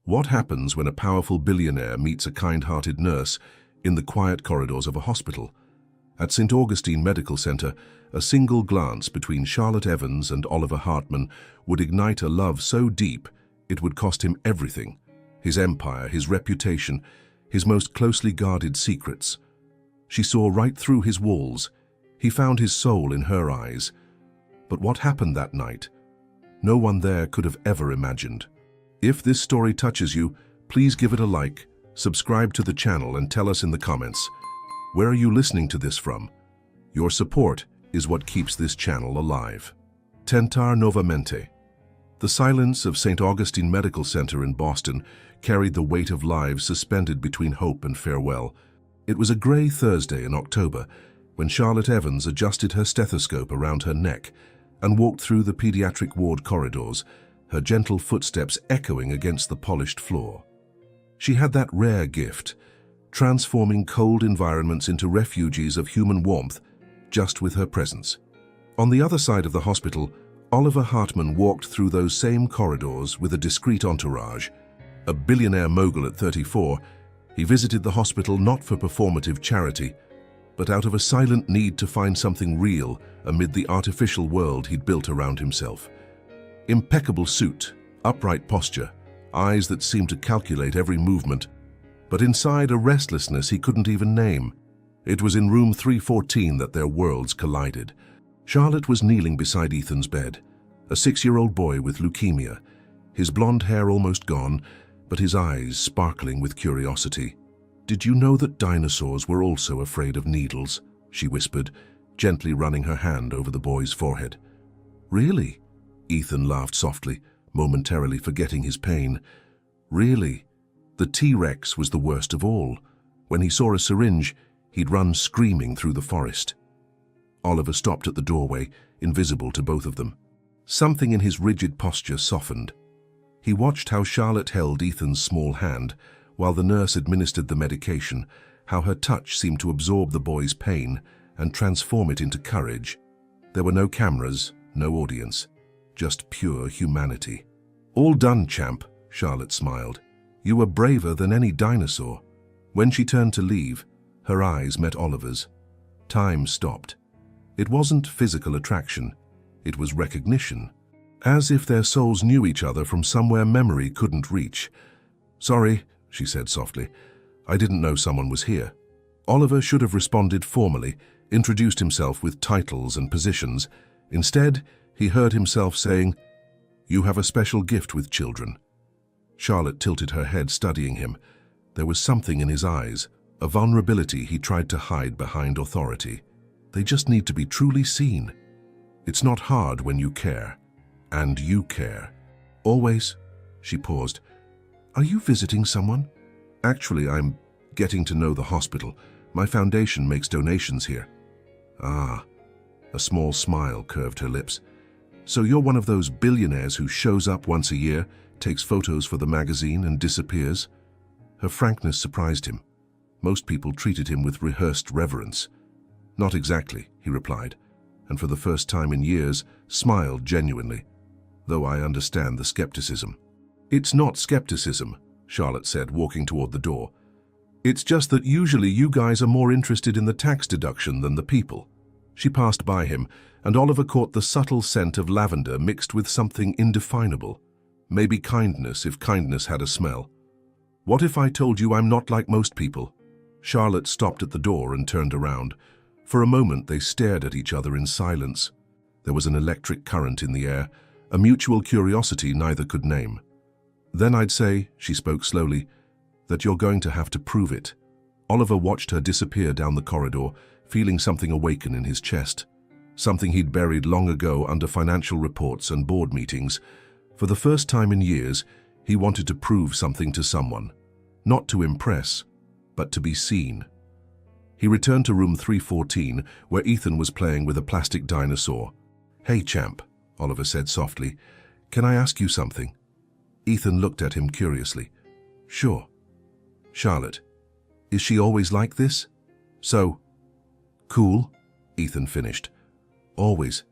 What happens when a powerful billionaire meets a kind-hearted nurse in the quiet corridors of a hospital? At St. Augustine Medical Center, a single glance between Charlotte Evans and Oliver Hartman would ignite a love so deep it would cost him everything: his empire, his reputation, his most closely guarded secrets. She saw right through his walls. He found his soul in her eyes. But what happened that night? No one there could have ever imagined. If this story touches you, please give it a like, subscribe to the channel, and tell us in the comments, where are you listening to this from? Your support is what keeps this channel alive. Tentar novamente. The silence of St. Augustine Medical Center in Boston carried the weight of lives suspended between hope and farewell. It was a gray Thursday in October when Charlotte Evans adjusted her stethoscope around her neck and walked through the pediatric ward corridors, her gentle footsteps echoing against the polished floor. She had that rare gift, transforming cold environments into refuges of human warmth just with her presence. On the other side of the hospital, Oliver Hartman walked through those same corridors with a discreet entourage. A billionaire mogul at 34, he visited the hospital not for performative charity, but out of a silent need to find something real amid the artificial world he'd built around himself. Impeccable suit, upright posture, eyes that seemed to calculate every movement, but inside a restlessness he couldn't even name. It was in room 314 that their worlds collided. Charlotte was kneeling beside Ethan's bed, a 6-year-old boy with leukemia, his blonde hair almost gone, but his eyes sparkling with curiosity. "Did you know that dinosaurs were also afraid of needles?" she whispered, gently running her hand over the boy's forehead. "Really?" Ethan laughed softly, momentarily forgetting his pain. "Really? The T-Rex was the worst of all. When he saw a syringe, he'd run screaming through the forest." Oliver stopped at the doorway, invisible to both of them. Something in his rigid posture softened. He watched how Charlotte held Ethan's small hand while the nurse administered the medication, how her touch seemed to absorb the boy's pain and transform it into courage. There were no cameras, no audience, just pure humanity. "All done, champ," Charlotte smiled. "You were braver than any dinosaur." When she turned to leave, her eyes met Oliver's. Time stopped. It wasn't physical attraction, it was recognition. As if their souls knew each other from somewhere memory couldn't reach. "Sorry," she said softly. "I didn't know someone was here." Oliver should have responded formally, introduced himself with titles and positions. Instead, he heard himself saying, "You have a special gift with children." Charlotte tilted her head, studying him. There was something in his eyes, a vulnerability he tried to hide behind authority. They just need to be truly seen. It's not hard when you care. And you care. "Always." She paused. "Are you visiting someone?" "Actually, I'm getting to know the hospital. My foundation makes donations here." "Ah." A small smile curved her lips. "So you're one of those billionaires who shows up once a year, takes photos for the magazine, and disappears?" Her frankness surprised him. Most people treated him with rehearsed reverence. "Not exactly," he replied, and for the first time in years, smiled genuinely, though I understand the skepticism. "It's not skepticism," Charlotte said, walking toward the door. "It's just that usually you guys are more interested in the tax deduction than the people." She passed by him, and Oliver caught the subtle scent of lavender mixed with something indefinable. Maybe kindness, if kindness had a smell. "What if I told you I'm not like most people?" Charlotte stopped at the door and turned around. For a moment they stared at each other in silence. There was an electric current in the air, a mutual curiosity neither could name. "Then I'd say," she spoke slowly, "that you're going to have to prove it." Oliver watched her disappear down the corridor, feeling something awaken in his chest. Something he'd buried long ago under financial reports and board meetings. For the first time in years, he wanted to prove something to someone. Not to impress, but to be seen. He returned to room 314, where Ethan was playing with a plastic dinosaur. "Hey, champ," Oliver said softly. "Can I ask you something?" Ethan looked at him curiously. "Sure." "Charlotte, is she always like this? So cool?" Ethan finished. "Always.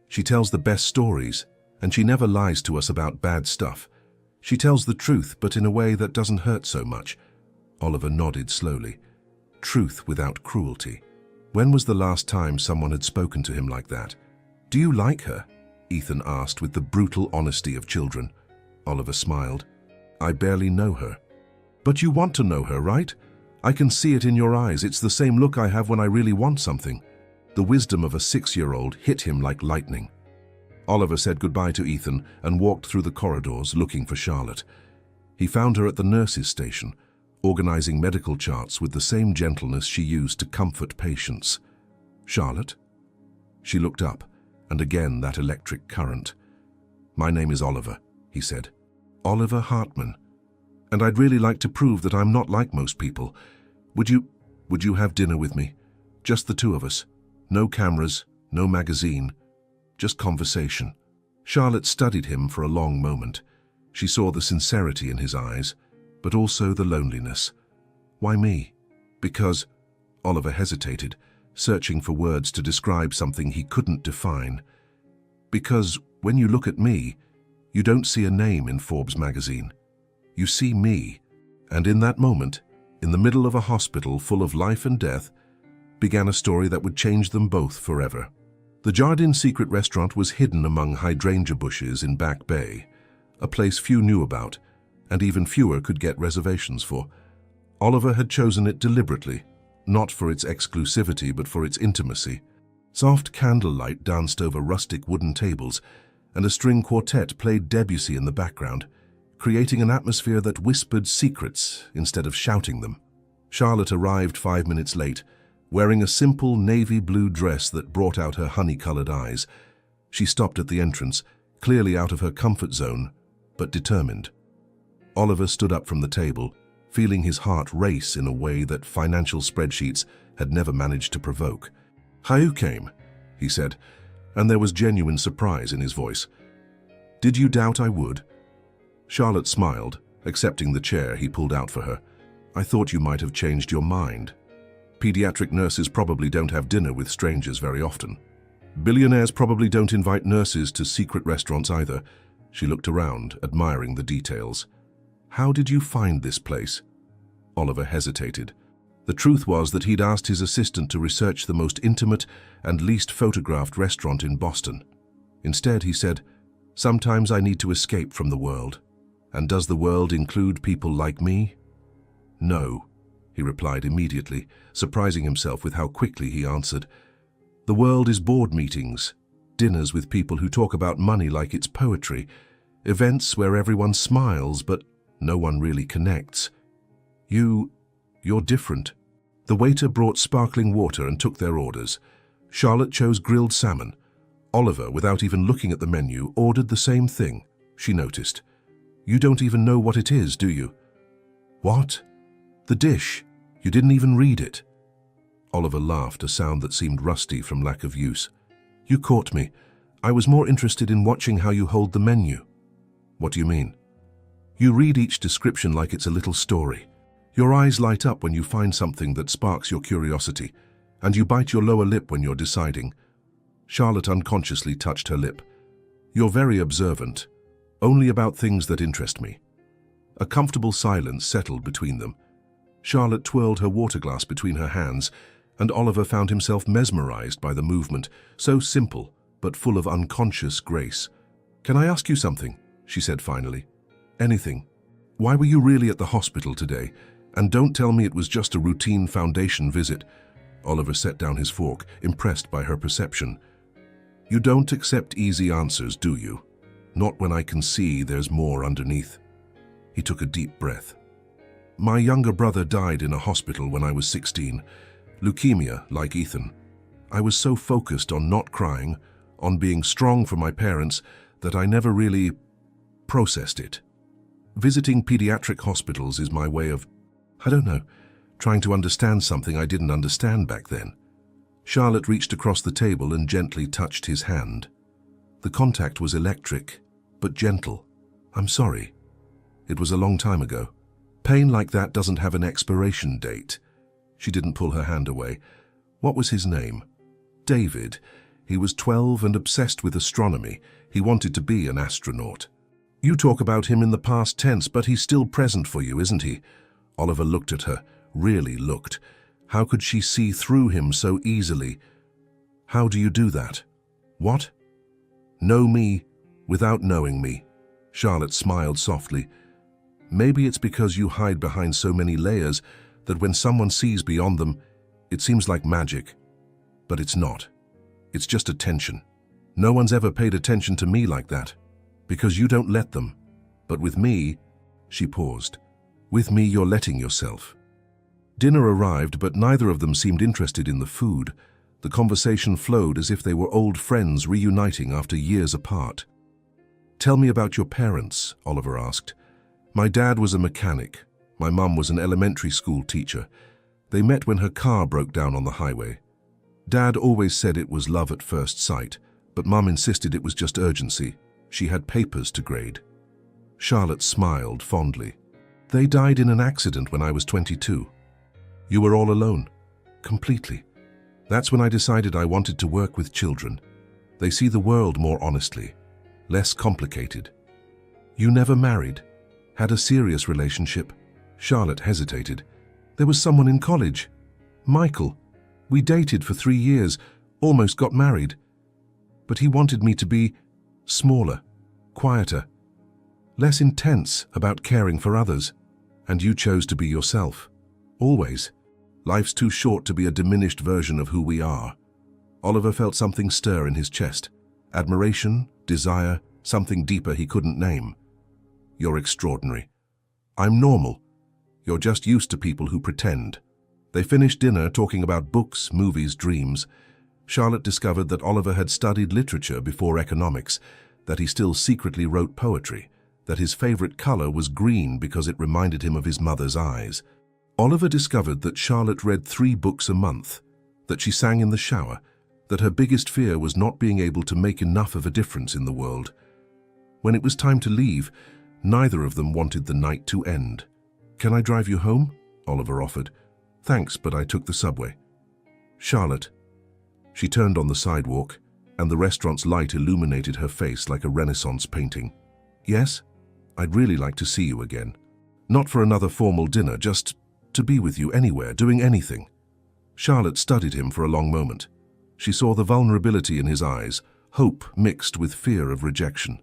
She tells the best stories, and she never lies to us about bad stuff. She tells the truth, but in a way that doesn't hurt so much. Oliver nodded slowly. Truth without cruelty. When was the last time someone had spoken to him like that? Do you like her? Ethan asked with the brutal honesty of children. Oliver smiled. I barely know her. But you want to know her, right? I can see it in your eyes. It's the same look I have when I really want something. The wisdom of a 6-year-old hit him like lightning. Oliver said goodbye to Ethan and walked through the corridors looking for Charlotte. He found her at the nurse's station, organizing medical charts with the same gentleness she used to comfort patients. Charlotte? She looked up, and again that electric current. My name is Oliver, he said. Oliver Hartman. And I'd really like to prove that I'm not like most people. Would you have dinner with me? Just the two of us. No cameras, no magazine, just conversation. Charlotte studied him for a long moment. She saw the sincerity in his eyes, but also the loneliness. Why me? Because, Oliver hesitated, searching for words to describe something he couldn't define. Because when you look at me, you don't see a name in Forbes magazine. You see me. And in that moment, in the middle of a hospital full of life and death, began a story that would change them both forever. The Jardin secret restaurant was hidden among hydrangea bushes in Back Bay, a place few knew about, and even fewer could get reservations for. Oliver had chosen it deliberately, not for its exclusivity but for its intimacy. Soft candlelight danced over rustic wooden tables, and a string quartet played Debussy in the background, creating an atmosphere that whispered secrets instead of shouting them. Charlotte arrived 5 minutes late, wearing a simple navy blue dress that brought out her honey-colored eyes. She stopped at the entrance, clearly out of her comfort zone, but determined. Oliver stood up from the table, feeling his heart race in a way that financial spreadsheets had never managed to provoke. "You came," he said, and there was genuine surprise in his voice. "Did you doubt I would?" Charlotte smiled, accepting the chair he pulled out for her. "I thought you might have changed your mind. Pediatric nurses probably don't have dinner with strangers very often. Billionaires probably don't invite nurses to secret restaurants either." She looked around, admiring the details. "How did you find this place?" Oliver hesitated. The truth was that he'd asked his assistant to research the most intimate and least photographed restaurant in Boston. Instead, he said, "Sometimes I need to escape from the world. And does the world include people like me?" "No," he replied immediately, surprising himself with how quickly he answered. "The world is board meetings, dinners with people who talk about money like it's poetry, events where everyone smiles but no one really connects. You're different." The waiter brought sparkling water and took their orders. Charlotte chose grilled salmon. Oliver, without even looking at the menu, ordered the same thing. She noticed. "You don't even know what it is, do you?" "What?" "The dish. You didn't even read it." Oliver laughed, a sound that seemed rusty from lack of use. "You caught me. I was more interested in watching how you hold the menu." "What do you mean?" "You read each description like it's a little story. Your eyes light up when you find something that sparks your curiosity, and you bite your lower lip when you're deciding." Charlotte unconsciously touched her lip. "You're very observant, only about things that interest me." A comfortable silence settled between them. Charlotte twirled her water glass between her hands, and Oliver found himself mesmerized by the movement, so simple but full of unconscious grace. "Can I ask you something?" she said finally. "Anything. Why were you really at the hospital today? And don't tell me it was just a routine foundation visit." Oliver set down his fork, impressed by her perception. "You don't accept easy answers, do you? Not when I can see there's more underneath." He took a deep breath. "My younger brother died in a hospital when I was 16. Leukemia, like Ethan. I was so focused on not crying, on being strong for my parents, that I never really processed it. Visiting pediatric hospitals is my way of, I don't know, trying to understand something I didn't understand back then." Charlotte reached across the table and gently touched his hand. The contact was electric, but gentle. "I'm sorry. It was a long time ago. Pain like that doesn't have an expiration date." She didn't pull her hand away. "What was his name?" "David. He was 12 and obsessed with astronomy. He wanted to be an astronaut." You talk about him in the past tense, but he's still present for you, isn't he? Oliver looked at her, really looked. How could she see through him so easily? How do you do that? What? Know me without knowing me. Charlotte smiled softly. Maybe it's because you hide behind so many layers that when someone sees beyond them, it seems like magic. But it's not. It's just attention. No one's ever paid attention to me like that, because you don't let them. But with me, she paused. With me, you're letting yourself. Dinner arrived, but neither of them seemed interested in the food. The conversation flowed as if they were old friends reuniting after years apart. Tell me about your parents, Oliver asked. My dad was a mechanic. My mum was an elementary school teacher. They met when her car broke down on the highway. Dad always said it was love at first sight, but Mum insisted it was just urgency. She had papers to grade. Charlotte smiled fondly. They died in an accident when I was 22. You were all alone. Completely. That's when I decided I wanted to work with children. They see the world more honestly, less complicated. You never married? Had a serious relationship? Charlotte hesitated. There was someone in college. Michael. We dated for 3 years, almost got married. But he wanted me to be smaller, quieter, less intense about caring for others. And you chose to be yourself. Always. Life's too short to be a diminished version of who we are. Oliver felt something stir in his chest. Admiration, desire, something deeper he couldn't name. You're extraordinary. I'm normal. You're just used to people who pretend. They finished dinner talking about books, movies, dreams. Charlotte discovered that Oliver had studied literature before economics, that he still secretly wrote poetry, that his favorite color was green because it reminded him of his mother's eyes. Oliver discovered that Charlotte read 3 books a month, that she sang in the shower, that her biggest fear was not being able to make enough of a difference in the world. When it was time to leave, neither of them wanted the night to end. Can I drive you home? Oliver offered. Thanks, but I took the subway. Charlotte. She turned on the sidewalk, and the restaurant's light illuminated her face like a Renaissance painting. Yes? I'd really like to see you again. Not for another formal dinner, just to be with you anywhere, doing anything. Charlotte studied him for a long moment. She saw the vulnerability in his eyes, hope mixed with fear of rejection.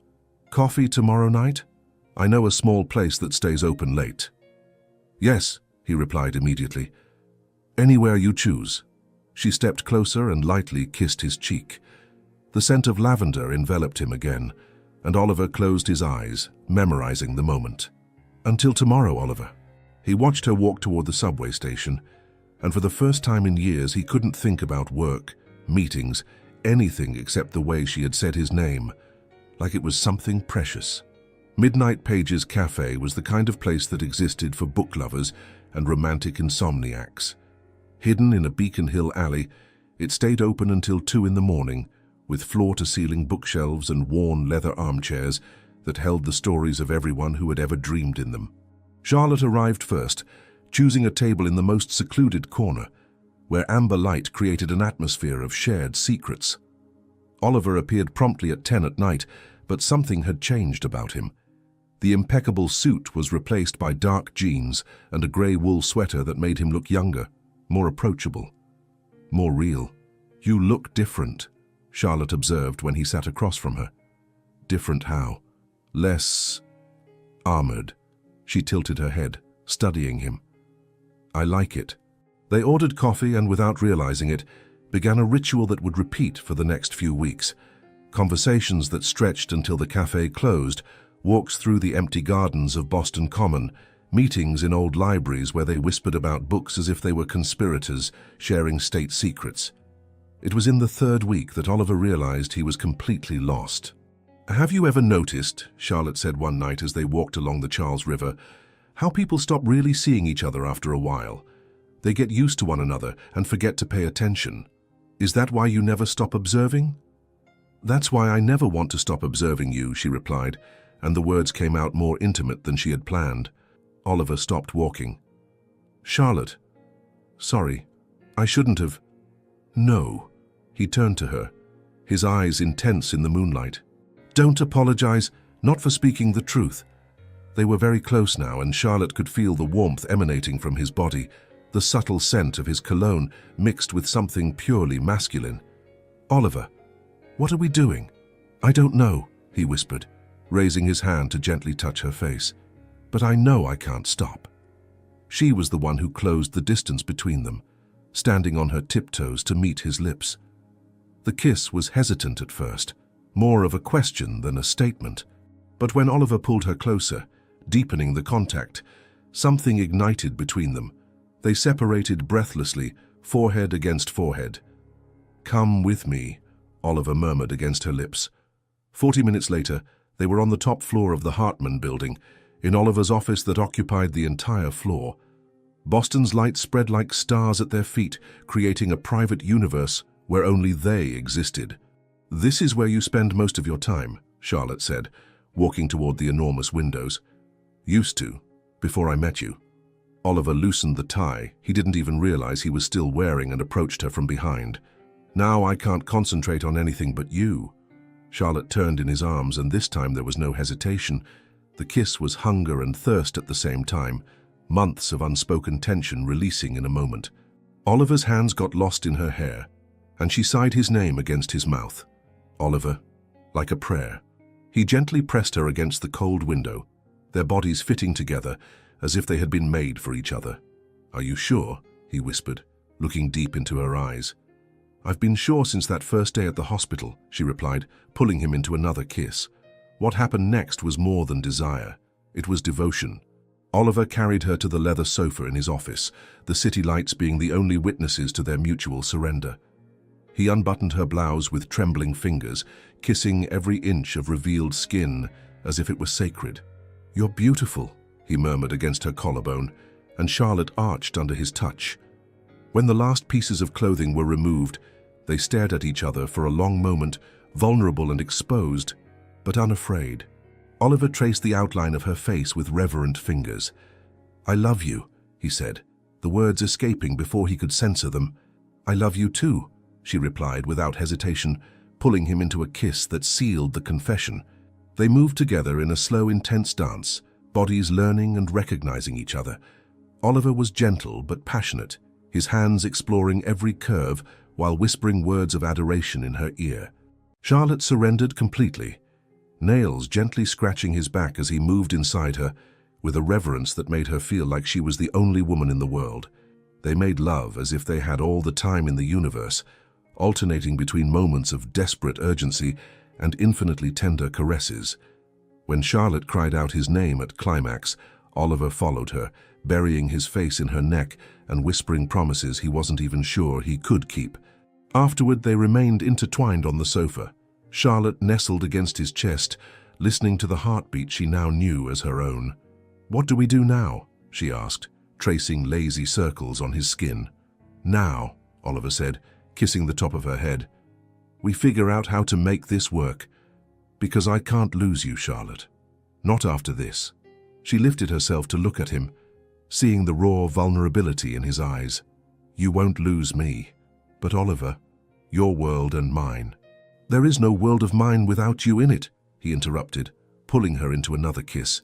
Coffee tomorrow night? I know a small place that stays open late. Yes, he replied immediately. Anywhere you choose. She stepped closer and lightly kissed his cheek. The scent of lavender enveloped him again, and Oliver closed his eyes, memorizing the moment. Until tomorrow, Oliver. He watched her walk toward the subway station, and for the first time in years he couldn't think about work, meetings, anything except the way she had said his name, like it was something precious. Midnight Pages Cafe was the kind of place that existed for book lovers and romantic insomniacs. Hidden in a Beacon Hill alley, it stayed open until 2 in the morning, with floor-to-ceiling bookshelves and worn leather armchairs that held the stories of everyone who had ever dreamed in them. Charlotte arrived first, choosing a table in the most secluded corner, where amber light created an atmosphere of shared secrets. Oliver appeared promptly at 10 at night, but something had changed about him. The impeccable suit was replaced by dark jeans and a grey wool sweater that made him look younger, more approachable, more real. You look different, Charlotte observed when he sat across from her. Different how? Less armored. She tilted her head, studying him. I like it. They ordered coffee and, without realizing it, began a ritual that would repeat for the next few weeks. Conversations that stretched until the cafe closed, walks through the empty gardens of Boston Common, meetings in old libraries where they whispered about books as if they were conspirators, sharing state secrets. It was in the 3rd week that Oliver realized he was completely lost. Have you ever noticed, Charlotte said one night as they walked along the Charles River, how people stop really seeing each other after a while? They get used to one another and forget to pay attention. Is that why you never stop observing? That's why I never want to stop observing you, she replied, and the words came out more intimate than she had planned. Oliver stopped walking. Charlotte. Sorry, I shouldn't have. No. He turned to her, his eyes intense in the moonlight. Don't apologize. not for speaking the truth. They were very close now, and Charlotte could feel the warmth emanating from his body, the subtle scent of his cologne mixed with something purely masculine. "Oliver, what are we doing?" "I don't know," he whispered, raising his hand to gently touch her face. "But I know I can't stop." She was the one who closed the distance between them, standing on her tiptoes to meet his lips. The kiss was hesitant at first, more of a question than a statement. But when Oliver pulled her closer, deepening the contact, something ignited between them. They separated breathlessly, forehead against forehead. "Come with me," Oliver murmured against her lips. 40 minutes later, they were on the top floor of the Hartman building, in Oliver's office that occupied the entire floor. Boston's lights spread like stars at their feet, creating a private universe where only they existed. "This is where you spend most of your time," Charlotte said, walking toward the enormous windows. "Used to, before I met you." Oliver loosened the tie he didn't even realize he was still wearing and approached her from behind. "Now I can't concentrate on anything but you." Charlotte turned in his arms, and this time there was no hesitation. The kiss was hunger and thirst at the same time, months of unspoken tension releasing in a moment. Oliver's hands got lost in her hair, and she sighed his name against his mouth. "Oliver," like a prayer. He gently pressed her against the cold window, their bodies fitting together as if they had been made for each other. "Are you sure?" he whispered, looking deep into her eyes. "I've been sure since that first day at the hospital," she replied, pulling him into another kiss. What happened next was more than desire. It was devotion. Oliver carried her to the leather sofa in his office, the city lights being the only witnesses to their mutual surrender. He unbuttoned her blouse with trembling fingers, kissing every inch of revealed skin as if it were sacred. "You're beautiful," he murmured against her collarbone, and Charlotte arched under his touch. When the last pieces of clothing were removed, they stared at each other for a long moment, vulnerable and exposed, but unafraid. Oliver traced the outline of her face with reverent fingers. "I love you," he said, the words escaping before he could censor them. "I love you too," she replied without hesitation, pulling him into a kiss that sealed the confession. They moved together in a slow, intense dance, bodies learning and recognizing each other. Oliver was gentle but passionate, his hands exploring every curve while whispering words of adoration in her ear. Charlotte surrendered completely, nails gently scratching his back as he moved inside her, with a reverence that made her feel like she was the only woman in the world. They made love as if they had all the time in the universe, alternating between moments of desperate urgency and infinitely tender caresses. When Charlotte cried out his name at climax, Oliver followed her, burying his face in her neck and whispering promises he wasn't even sure he could keep. Afterward, they remained intertwined on the sofa, Charlotte nestled against his chest, listening to the heartbeat she now knew as her own. "What do we do now?" she asked, tracing lazy circles on his skin. "Now," Oliver said, kissing the top of her head, "we figure out how to make this work. Because I can't lose you, Charlotte. Not after this." She lifted herself to look at him, seeing the raw vulnerability in his eyes. "You won't lose me. But Oliver, your world and mine." "There is no world of mine without you in it," he interrupted, pulling her into another kiss.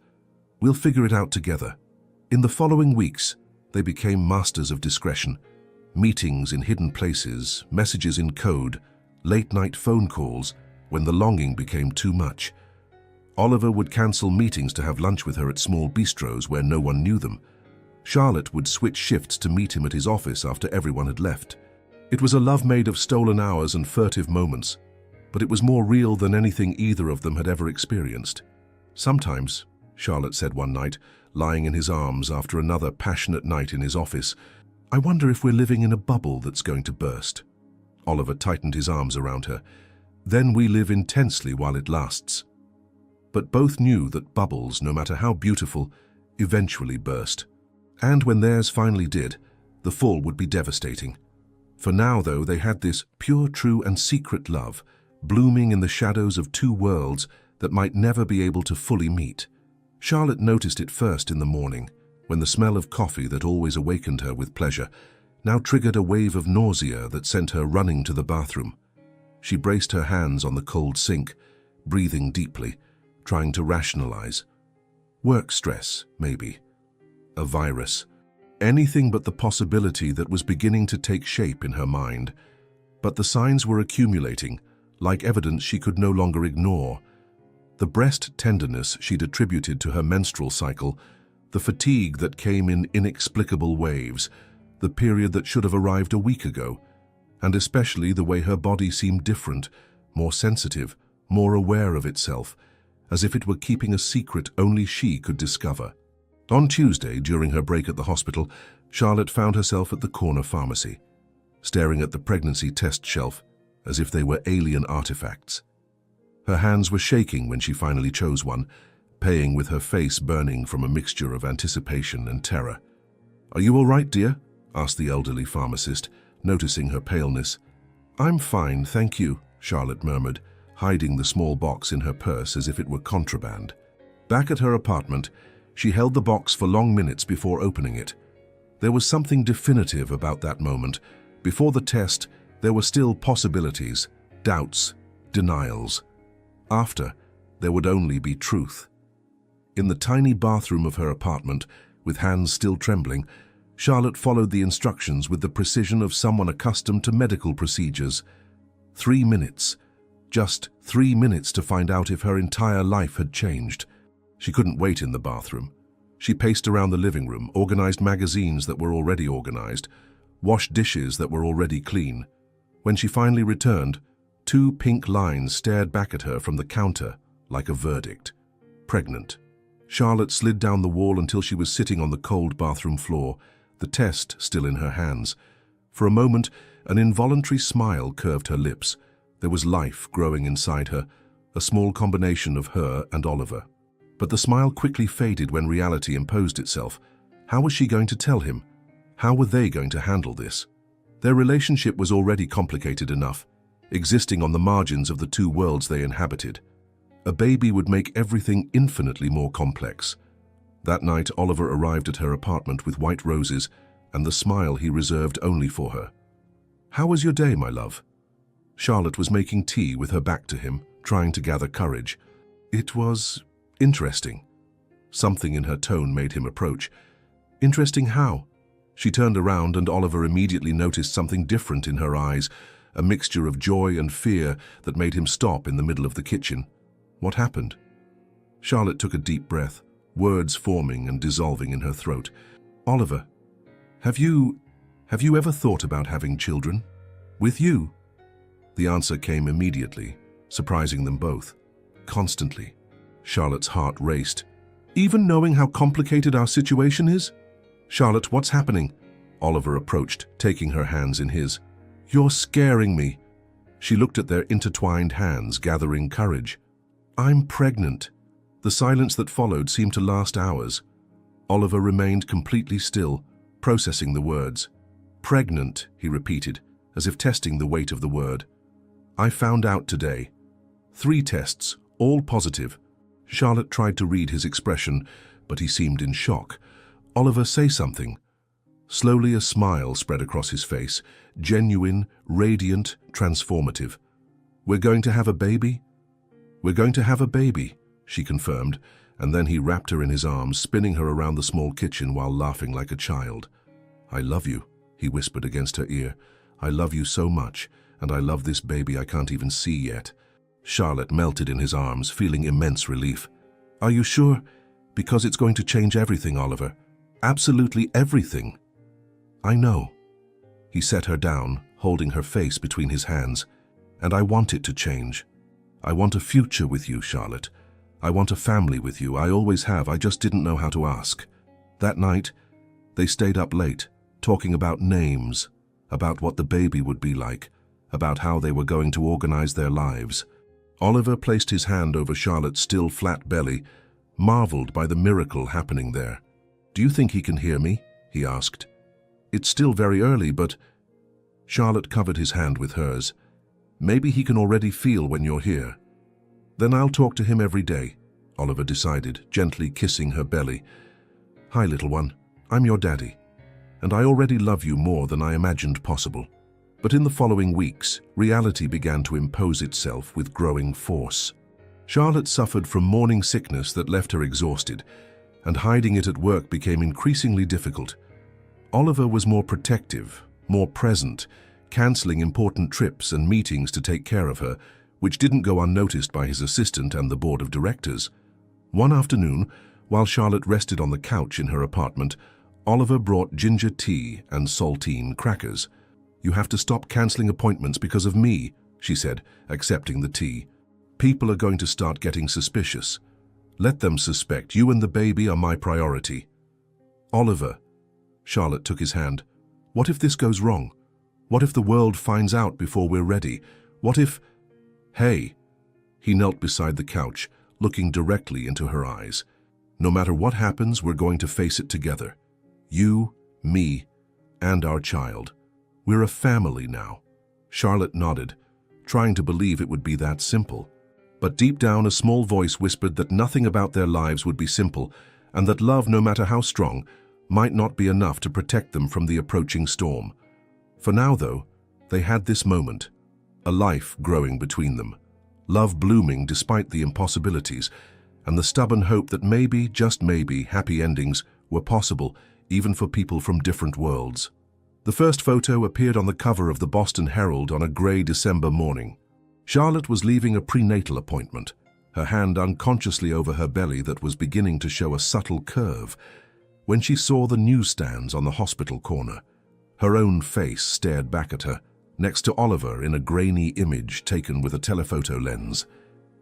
"We'll figure it out together." In the following weeks, they became masters of discretion. Meetings in hidden places, messages in code, late-night phone calls when the longing became too much. Oliver would cancel meetings to have lunch with her at small bistros where no one knew them. Charlotte would switch shifts to meet him at his office after everyone had left. It was a love made of stolen hours and furtive moments, but it was more real than anything either of them had ever experienced. "Sometimes," Charlotte said one night, lying in his arms after another passionate night in his office, "I wonder if we're living in a bubble that's going to burst." Oliver tightened his arms around her. "Then we live intensely while it lasts." But both knew that bubbles, no matter how beautiful, eventually burst. And when theirs finally did, the fall would be devastating. For now, though, they had this pure, true, and secret love, blooming in the shadows of two worlds that might never be able to fully meet. Charlotte noticed it first in the morning, when the smell of coffee that always awakened her with pleasure now triggered a wave of nausea that sent her running to the bathroom. She braced her hands on the cold sink, breathing deeply, trying to rationalize. Work stress, maybe. A virus. Anything but the possibility that was beginning to take shape in her mind. But the signs were accumulating, like evidence she could no longer ignore. The breast tenderness she'd attributed to her menstrual cycle, the fatigue that came in inexplicable waves, the period that should have arrived a week ago, and especially the way her body seemed different, more sensitive, more aware of itself, as if it were keeping a secret only she could discover. On Tuesday, during her break at the hospital, Charlotte found herself at the corner pharmacy, staring at the pregnancy test shelf as if they were alien artifacts. Her hands were shaking when she finally chose one, paying with her face burning from a mixture of anticipation and terror. "Are you all right, dear?" asked the elderly pharmacist, noticing her paleness. "I'm fine, thank you," Charlotte murmured, hiding the small box in her purse as if it were contraband. Back at her apartment, she held the box for long minutes before opening it. There was something definitive about that moment. Before the test, there were still possibilities, doubts, denials. After, there would only be truth. In the tiny bathroom of her apartment, with hands still trembling, Charlotte followed the instructions with the precision of someone accustomed to medical procedures. 3 minutes. Just 3 minutes to find out if her entire life had changed. She couldn't wait in the bathroom. She paced around the living room, organized magazines that were already organized, washed dishes that were already clean. When she finally returned, 2 pink lines stared back at her from the counter like a verdict. Pregnant. Charlotte slid down the wall until she was sitting on the cold bathroom floor, the test still in her hands. For a moment, an involuntary smile curved her lips. There was life growing inside her, a small combination of her and Oliver. But the smile quickly faded when reality imposed itself. How was she going to tell him? How were they going to handle this? Their relationship was already complicated enough, existing on the margins of the 2 worlds they inhabited. A baby would make everything infinitely more complex. That night, Oliver arrived at her apartment with white roses and the smile he reserved only for her. "How was your day, my love?" Charlotte was making tea with her back to him, trying to gather courage. "It was interesting." Something in her tone made him approach. "Interesting how?" She turned around and Oliver immediately noticed something different in her eyes, a mixture of joy and fear that made him stop in the middle of the kitchen. "What happened?" Charlotte took a deep breath, words forming and dissolving in her throat. "Oliver, have you ever thought about having children? With you?" The answer came immediately, surprising them both. Constantly. Charlotte's heart raced. "Even knowing how complicated our situation is?" "Charlotte, what's happening?" Oliver approached, taking her hands in his. "You're scaring me." She looked at their intertwined hands, gathering courage. "I'm pregnant." The silence that followed seemed to last hours. Oliver remained completely still, processing the words. "Pregnant," he repeated, as if testing the weight of the word. "I found out today. 3 tests, all positive." Charlotte tried to read his expression, but he seemed in shock. "Oliver, say something." Slowly a smile spread across his face, genuine, radiant, transformative. "We're going to have a baby?" "We're going to have a baby," she confirmed, and then he wrapped her in his arms, spinning her around the small kitchen while laughing like a child. "I love you," he whispered against her ear. "I love you so much, and I love this baby I can't even see yet." Charlotte melted in his arms, feeling immense relief. "Are you sure? Because it's going to change everything, Oliver. Absolutely everything." "I know." He set her down, holding her face between his hands. "And I want it to change. I want a future with you, Charlotte. I want a family with you. I always have. I just didn't know how to ask." That night, they stayed up late, talking about names, about what the baby would be like, about how they were going to organize their lives. Oliver placed his hand over Charlotte's still flat belly, marveled by the miracle happening there. "Do you think he can hear me?" he asked. "It's still very early, but—" Charlotte covered his hand with hers. "Maybe he can already feel when you're here." "Then I'll talk to him every day," Oliver decided, gently kissing her belly. "Hi, little one. I'm your daddy. And I already love you more than I imagined possible." But in the following weeks, reality began to impose itself with growing force. Charlotte suffered from morning sickness that left her exhausted, and hiding it at work became increasingly difficult. Oliver was more protective, more present, cancelling important trips and meetings to take care of her, which didn't go unnoticed by his assistant and the board of directors. One afternoon, while Charlotte rested on the couch in her apartment, Oliver brought ginger tea and saltine crackers. "You have to stop cancelling appointments because of me," she said, accepting the tea. "People are going to start getting suspicious. Let them suspect you and the baby are my priority." "Oliver," Charlotte took his hand, "what if this goes wrong? What if the world finds out before we're ready? What if—" "Hey." He knelt beside the couch, looking directly into her eyes. "No matter what happens, we're going to face it together. You, me, and our child. We're a family now." Charlotte nodded, trying to believe it would be that simple. But deep down, a small voice whispered that nothing about their lives would be simple, and that love, no matter how strong, might not be enough to protect them from the approaching storm. For now, though, they had this moment, a life growing between them, love blooming despite the impossibilities, and the stubborn hope that maybe, just maybe, happy endings were possible even for people from different worlds. The first photo appeared on the cover of the Boston Herald on a grey December morning. Charlotte was leaving a prenatal appointment, her hand unconsciously over her belly that was beginning to show a subtle curve, when she saw the newsstands on the hospital corner. Her own face stared back at her, next to Oliver in a grainy image taken with a telephoto lens.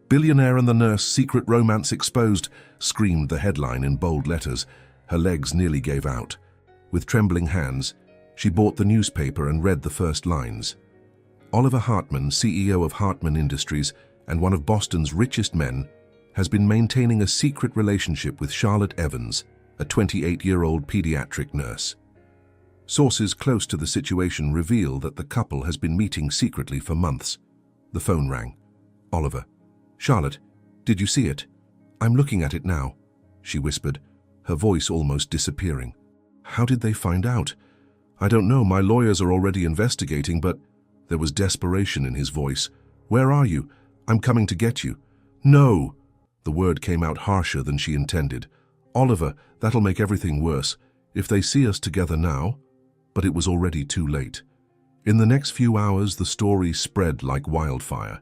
"Billionaire and the Nurse, Secret Romance Exposed," screamed the headline in bold letters. Her legs nearly gave out. With trembling hands, she bought the newspaper and read the first lines. "Oliver Hartman, CEO of Hartman Industries and one of Boston's richest men, has been maintaining a secret relationship with Charlotte Evans, a 28-year-old pediatric nurse. Sources close to the situation reveal that the couple has been meeting secretly for months." The phone rang. "Oliver." "Charlotte, did you see it?" "I'm looking at it now," she whispered, her voice almost disappearing. "How did they find out?" "I don't know, my lawyers are already investigating, but—" There was desperation in his voice. "Where are you? I'm coming to get you." "No!" The word came out harsher than she intended. "Oliver, that'll make everything worse. If they see us together now—" But it was already too late. In the next few hours, the story spread like wildfire.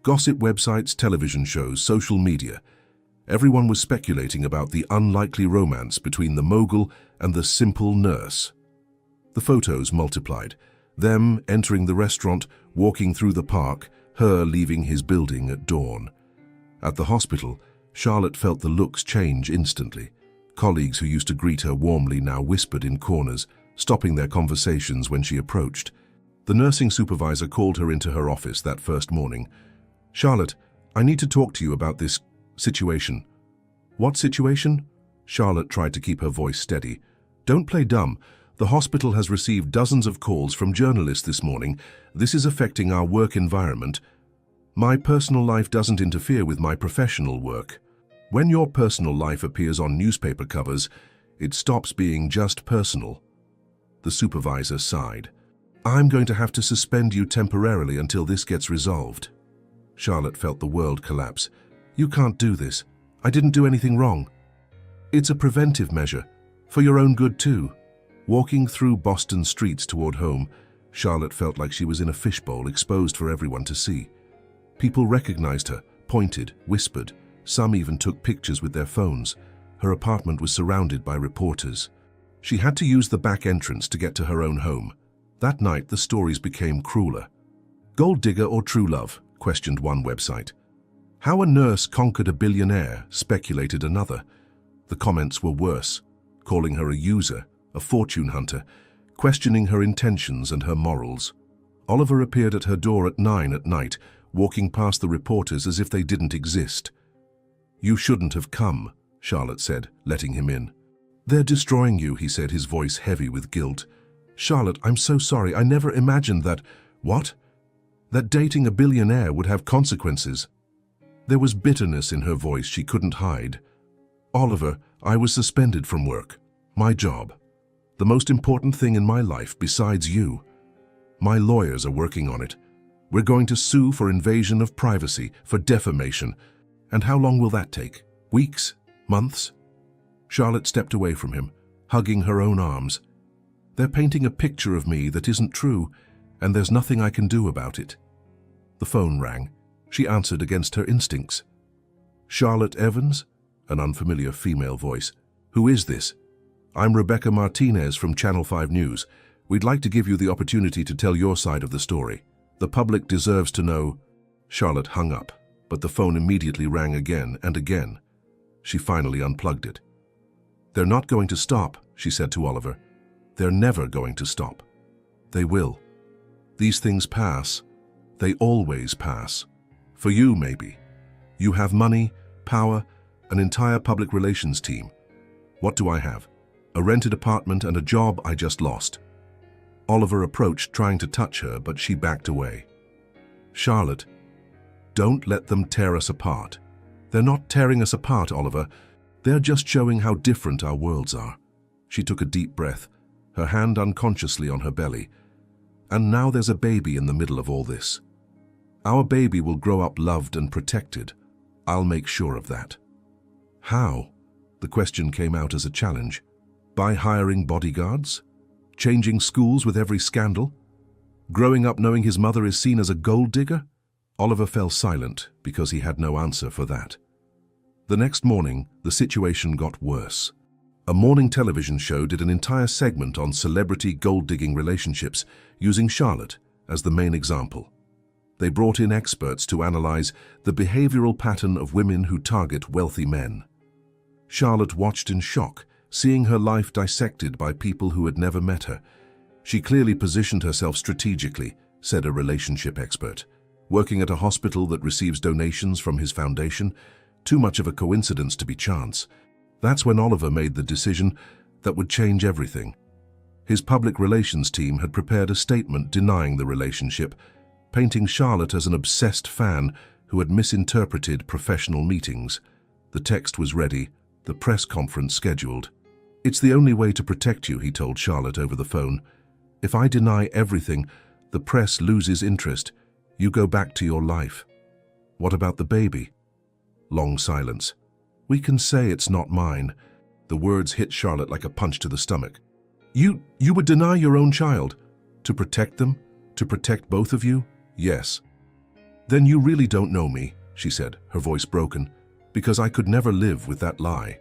Gossip websites, television shows, social media. Everyone was speculating about the unlikely romance between the mogul and the simple nurse. The photos multiplied. Them entering the restaurant, walking through the park, her leaving his building at dawn. At the hospital, Charlotte felt the looks change instantly. Colleagues who used to greet her warmly now whispered in corners, stopping their conversations when she approached. The nursing supervisor called her into her office that first morning. "Charlotte, I need to talk to you about this situation." "What situation?" Charlotte tried to keep her voice steady. "Don't play dumb. The hospital has received dozens of calls from journalists this morning. This is affecting our work environment. My personal life doesn't interfere with my professional work. When your personal life appears on newspaper covers, it stops being just personal." The supervisor sighed. "I'm going to have to suspend you temporarily until this gets resolved." Charlotte felt the world collapse. "You can't do this. I didn't do anything wrong." "It's a preventive measure, for your own good too." Walking through Boston streets toward home, Charlotte felt like she was in a fishbowl exposed for everyone to see. People recognized her, pointed, whispered. Some even took pictures with their phones. Her apartment was surrounded by reporters. She had to use the back entrance to get to her own home. That night, the stories became crueler. "Gold digger or true love?" questioned one website. "How a nurse conquered a billionaire?" speculated another. The comments were worse, calling her a user, a fortune hunter, questioning her intentions and her morals. Oliver appeared at her door at 9 at night, walking past the reporters as if they didn't exist. "You shouldn't have come," Charlotte said, letting him in. "They're destroying you," he said, his voice heavy with guilt. "Charlotte, I'm so sorry. I never imagined that—" "What?" "That dating a billionaire would have consequences." There was bitterness in her voice she couldn't hide. "Oliver, I was suspended from work. My job. The most important thing in my life besides you. My lawyers are working on it. We're going to sue for invasion of privacy, for defamation, And how long will that take? Weeks? Months? Charlotte stepped away from him, hugging her own arms. They're painting a picture of me that isn't true, and there's nothing I can do about it. The phone rang. She answered against her instincts. Charlotte Evans? An unfamiliar female voice. Who is this? I'm Rebecca Martinez from Channel 5 News. We'd like to give you the opportunity to tell your side of the story. The public deserves to know. Charlotte hung up, but the phone immediately rang again and again. She finally unplugged it. They're not going to stop, she said to Oliver. They're never going to stop. They will. These things pass. They always pass. For you, maybe. You have money, power, an entire public relations team. What do I have? A rented apartment and a job I just lost. Oliver approached, trying to touch her, but she backed away. Charlotte, don't let them tear us apart. They're not tearing us apart, Oliver. They're just showing how different our worlds are. She took a deep breath, her hand unconsciously on her belly. And now there's a baby in the middle of all this. Our baby will grow up loved and protected. I'll make sure of that. How? The question came out as a challenge. By hiring bodyguards? Changing schools with every scandal? Growing up knowing his mother is seen as a gold digger? Oliver fell silent because he had no answer for that. The next morning, the situation got worse. A morning television show did an entire segment on celebrity gold-digging relationships, using Charlotte as the main example. They brought in experts to analyze the behavioral pattern of women who target wealthy men. Charlotte watched in shock, seeing her life dissected by people who had never met her. She clearly positioned herself strategically, said a relationship expert. Working at a hospital that receives donations from his foundation, too much of a coincidence to be chance. That's when Oliver made the decision that would change everything. His public relations team had prepared a statement denying the relationship, painting Charlotte as an obsessed fan who had misinterpreted professional meetings. The text was ready, the press conference scheduled. It's the only way to protect you, he told Charlotte over the phone. If I deny everything, the press loses interest. You go back to your life. What about the baby? Long silence. We can say it's not mine. The words hit Charlotte like a punch to the stomach. You would deny your own child? To protect them? To protect both of you? Yes. Then you really don't know me, she said, her voice broken, because I could never live with that lie.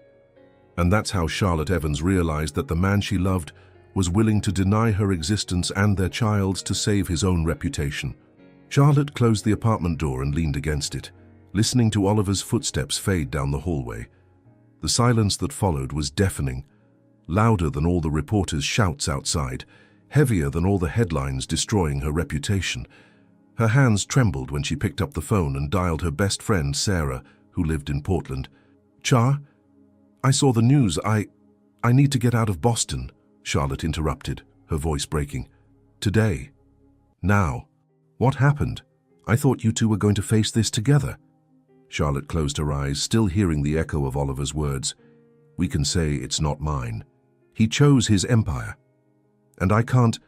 And that's how Charlotte Evans realized that the man she loved was willing to deny her existence and their child's to save his own reputation. Charlotte closed the apartment door and leaned against it, listening to Oliver's footsteps fade down the hallway. The silence that followed was deafening, louder than all the reporters' shouts outside, heavier than all the headlines destroying her reputation. Her hands trembled when she picked up the phone and dialed her best friend, Sarah, who lived in Portland. Char, I saw the news. I need to get out of Boston, Charlotte interrupted, her voice breaking. Today. Now. What happened? I thought you two were going to face this together. Charlotte closed her eyes, still hearing the echo of Oliver's words. We can say it's not mine. He chose his empire. And I can't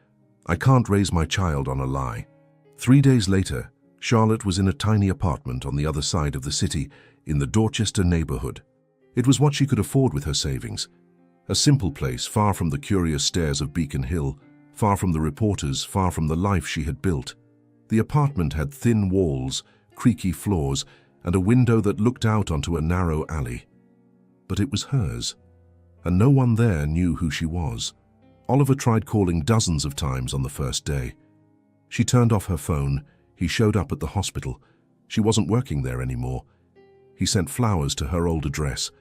raise my child on a lie. 3 days later, Charlotte was in a tiny apartment on the other side of the city in the Dorchester neighborhood. It was what she could afford with her savings. A simple place, far from the curious stares of Beacon Hill, far from the reporters, far from the life she had built. The apartment had thin walls, creaky floors, and a window that looked out onto a narrow alley. But it was hers, and no one there knew who she was. Oliver tried calling dozens of times on the first day. She turned off her phone. He showed up at the hospital. She wasn't working there anymore. He sent flowers to her old address.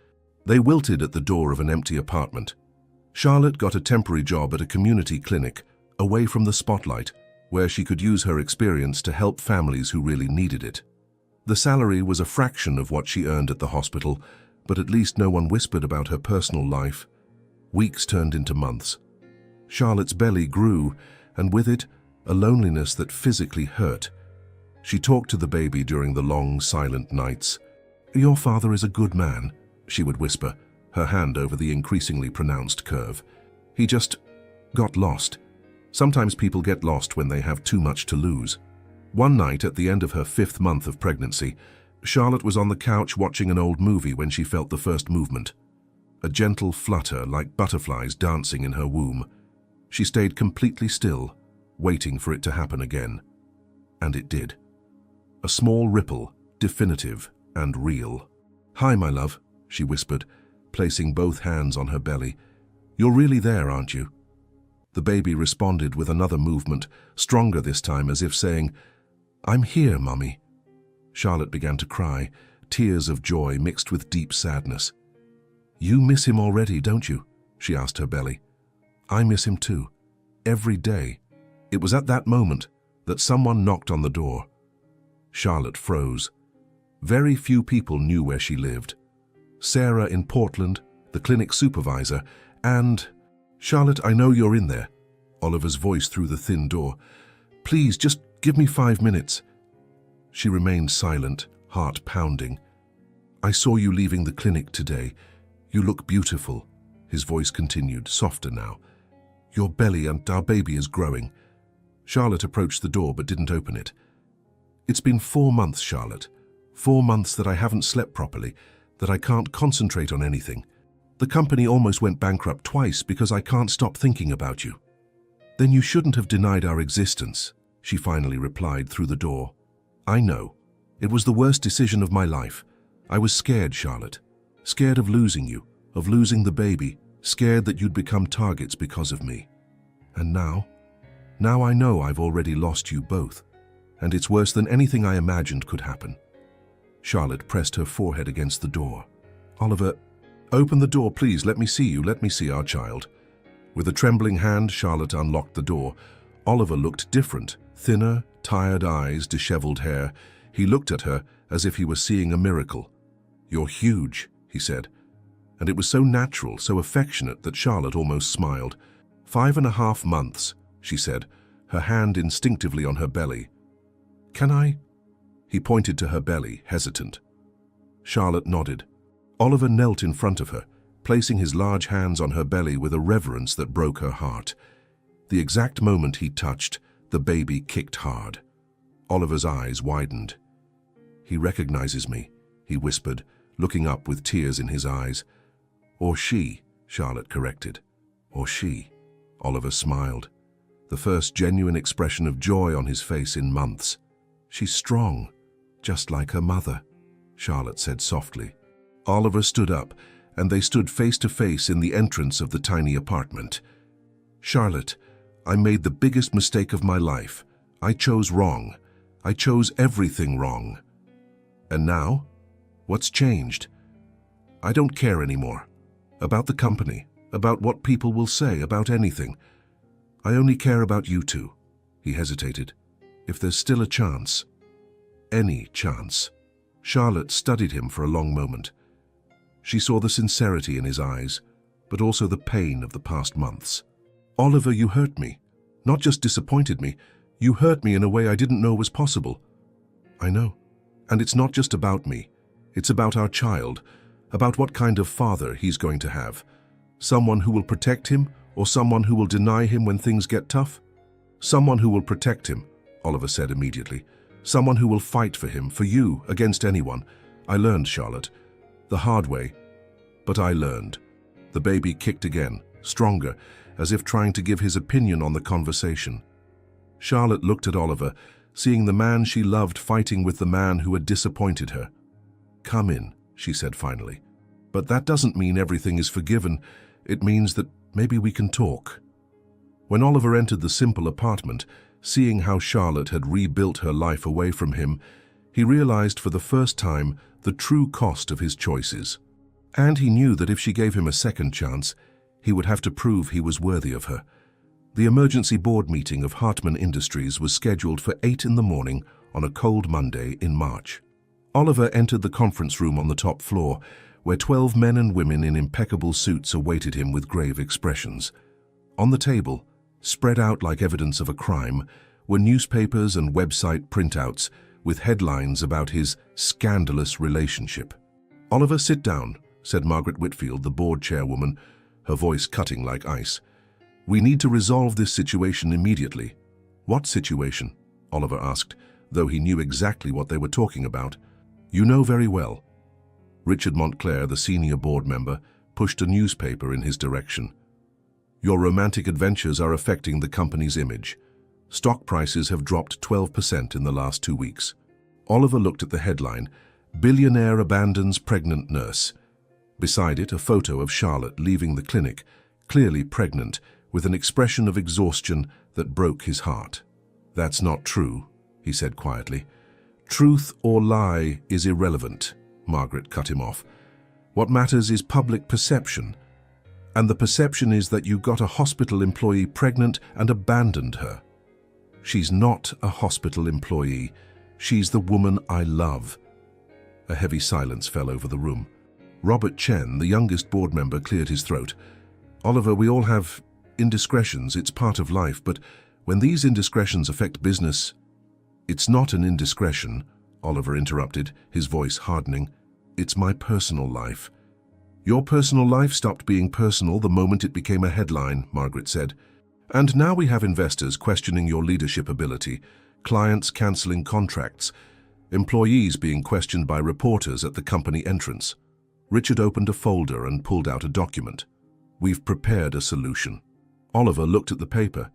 They wilted at the door of an empty apartment. Charlotte got a temporary job at a community clinic, away from the spotlight, where she could use her experience to help families who really needed it. The salary was a fraction of what she earned at the hospital, but at least no one whispered about her personal life. Weeks turned into months. Charlotte's belly grew, and with it, a loneliness that physically hurt. She talked to the baby during the long, silent nights. Your father is a good man, she would whisper, her hand over the increasingly pronounced curve. He just got lost. Sometimes people get lost when they have too much to lose. One night at the end of her 5th month of pregnancy, Charlotte was on the couch watching an old movie when she felt the first movement. A gentle flutter like butterflies dancing in her womb. She stayed completely still, waiting for it to happen again. And it did. A small ripple, definitive and real. "Hi, my love," she whispered, placing both hands on her belly. "You're really there, aren't you?" The baby responded with another movement, stronger this time, as if saying, "I'm here, Mummy." Charlotte began to cry, tears of joy mixed with deep sadness. "You miss him already, don't you?" she asked her belly. "I miss him too, every day." It was at that moment that someone knocked on the door. Charlotte froze. Very few people knew where she lived. Sarah in Portland, the clinic supervisor, and... "Charlotte, I know you're in there," Oliver's voice through the thin door. "Please, just give me 5 minutes." She remained silent, heart pounding. "I saw you leaving the clinic today. You look beautiful," his voice continued, softer now. "Your belly and our baby is growing." Charlotte approached the door but didn't open it. "It's been 4 months, Charlotte. 4 months that I haven't slept properly, that I can't concentrate on anything. The company almost went bankrupt twice because I can't stop thinking about you." "Then you shouldn't have denied our existence," she finally replied through the door. "I know. It was the worst decision of my life. I was scared, Charlotte. Scared of losing you, of losing the baby, scared that you'd become targets because of me. And now I know I've already lost you both, and it's worse than anything I imagined could happen." Charlotte pressed her forehead against the door. "Oliver, open the door, please. Let me see you. Let me see our child." With a trembling hand, Charlotte unlocked the door. Oliver looked different, thinner, tired eyes, disheveled hair. He looked at her as if he were seeing a miracle. "You're huge," he said. And it was so natural, so affectionate that Charlotte almost smiled. 5.5 months, she said, her hand instinctively on her belly. "Can I?" He pointed to her belly, hesitant. Charlotte nodded. Oliver knelt in front of her, placing his large hands on her belly with a reverence that broke her heart. The exact moment he touched, the baby kicked hard. Oliver's eyes widened. "He recognizes me," he whispered, looking up with tears in his eyes. "Or she," Charlotte corrected. "Or she." Oliver smiled, the first genuine expression of joy on his face in months. "She's strong, just like her mother," Charlotte said softly. Oliver stood up, and they stood face to face in the entrance of the tiny apartment. "Charlotte, I made the biggest mistake of my life. I chose wrong. I chose everything wrong. And now? What's changed? I don't care anymore. About the company, about what people will say, about anything. I only care about you two." He hesitated. "If there's still a chance." Any chance. Charlotte studied him for a long moment. She saw the sincerity in his eyes, but also the pain of the past months. "Oliver, you hurt me. Not just disappointed me, you hurt me in a way I didn't know was possible." "I know. And it's not just about me. It's about our child, about what kind of father he's going to have. Someone who will protect him, or someone who will deny him when things get tough?" "Someone who will protect him," Oliver said immediately. "Someone who will fight for him, for you, against anyone. I learned, Charlotte. The hard way. But I learned." The baby kicked again, stronger, as if trying to give his opinion on the conversation. Charlotte looked at Oliver, seeing the man she loved fighting with the man who had disappointed her. "Come in," she said finally. "But that doesn't mean everything is forgiven. It means that maybe we can talk." When Oliver entered the simple apartment, seeing how Charlotte had rebuilt her life away from him, he realized for the first time the true cost of his choices. And he knew that if she gave him a second chance, he would have to prove he was worthy of her. The emergency board meeting of Hartman Industries was scheduled for 8 in the morning on a cold Monday in March. Oliver entered the conference room on the top floor, where 12 men and women in impeccable suits awaited him with grave expressions. On the table, spread out like evidence of a crime, were newspapers and website printouts with headlines about his scandalous relationship. "Oliver, sit down," said Margaret Whitfield, the board chairwoman, her voice cutting like ice. "We need to resolve this situation immediately." "What situation?" Oliver asked, though he knew exactly what they were talking about. You know very well. Richard Montclair, the senior board member, pushed a newspaper in his direction. Your romantic adventures are affecting the company's image. Stock prices have dropped 12% in the last 2 weeks. Oliver looked at the headline, Billionaire Abandons Pregnant Nurse. Beside it, a photo of Charlotte leaving the clinic, clearly pregnant, with an expression of exhaustion that broke his heart. That's not true, he said quietly. Truth or lie is irrelevant, Margaret cut him off. What matters is public perception. And the perception is that you got a hospital employee pregnant and abandoned her. She's not a hospital employee. She's the woman I love. A heavy silence fell over the room. Robert Chen, the youngest board member, cleared his throat. Oliver, we all have indiscretions. It's part of life. But when these indiscretions affect business... It's not an indiscretion, Oliver interrupted, his voice hardening. It's my personal life. Your personal life stopped being personal the moment it became a headline, Margaret said. And now we have investors questioning your leadership ability, clients cancelling contracts, employees being questioned by reporters at the company entrance. Richard opened a folder and pulled out a document. We've prepared a solution. Oliver looked at the paper.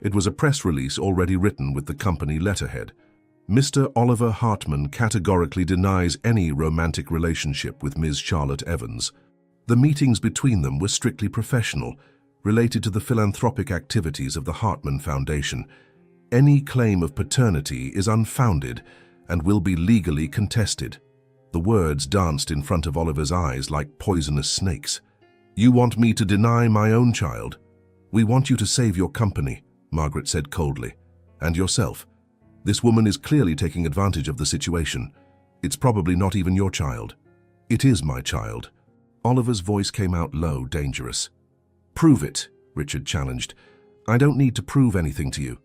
It was a press release already written with the company letterhead. Mr. Oliver Hartman categorically denies any romantic relationship with Ms. Charlotte Evans. The meetings between them were strictly professional, related to the philanthropic activities of the Hartman Foundation. Any claim of paternity is unfounded and will be legally contested. The words danced in front of Oliver's eyes like poisonous snakes. You want me to deny my own child? We want you to save your company, Margaret said coldly. And yourself. This woman is clearly taking advantage of the situation. It's probably not even your child. It is my child. Oliver's voice came out low, dangerous. Prove it, Richard challenged. I don't need to prove anything to you.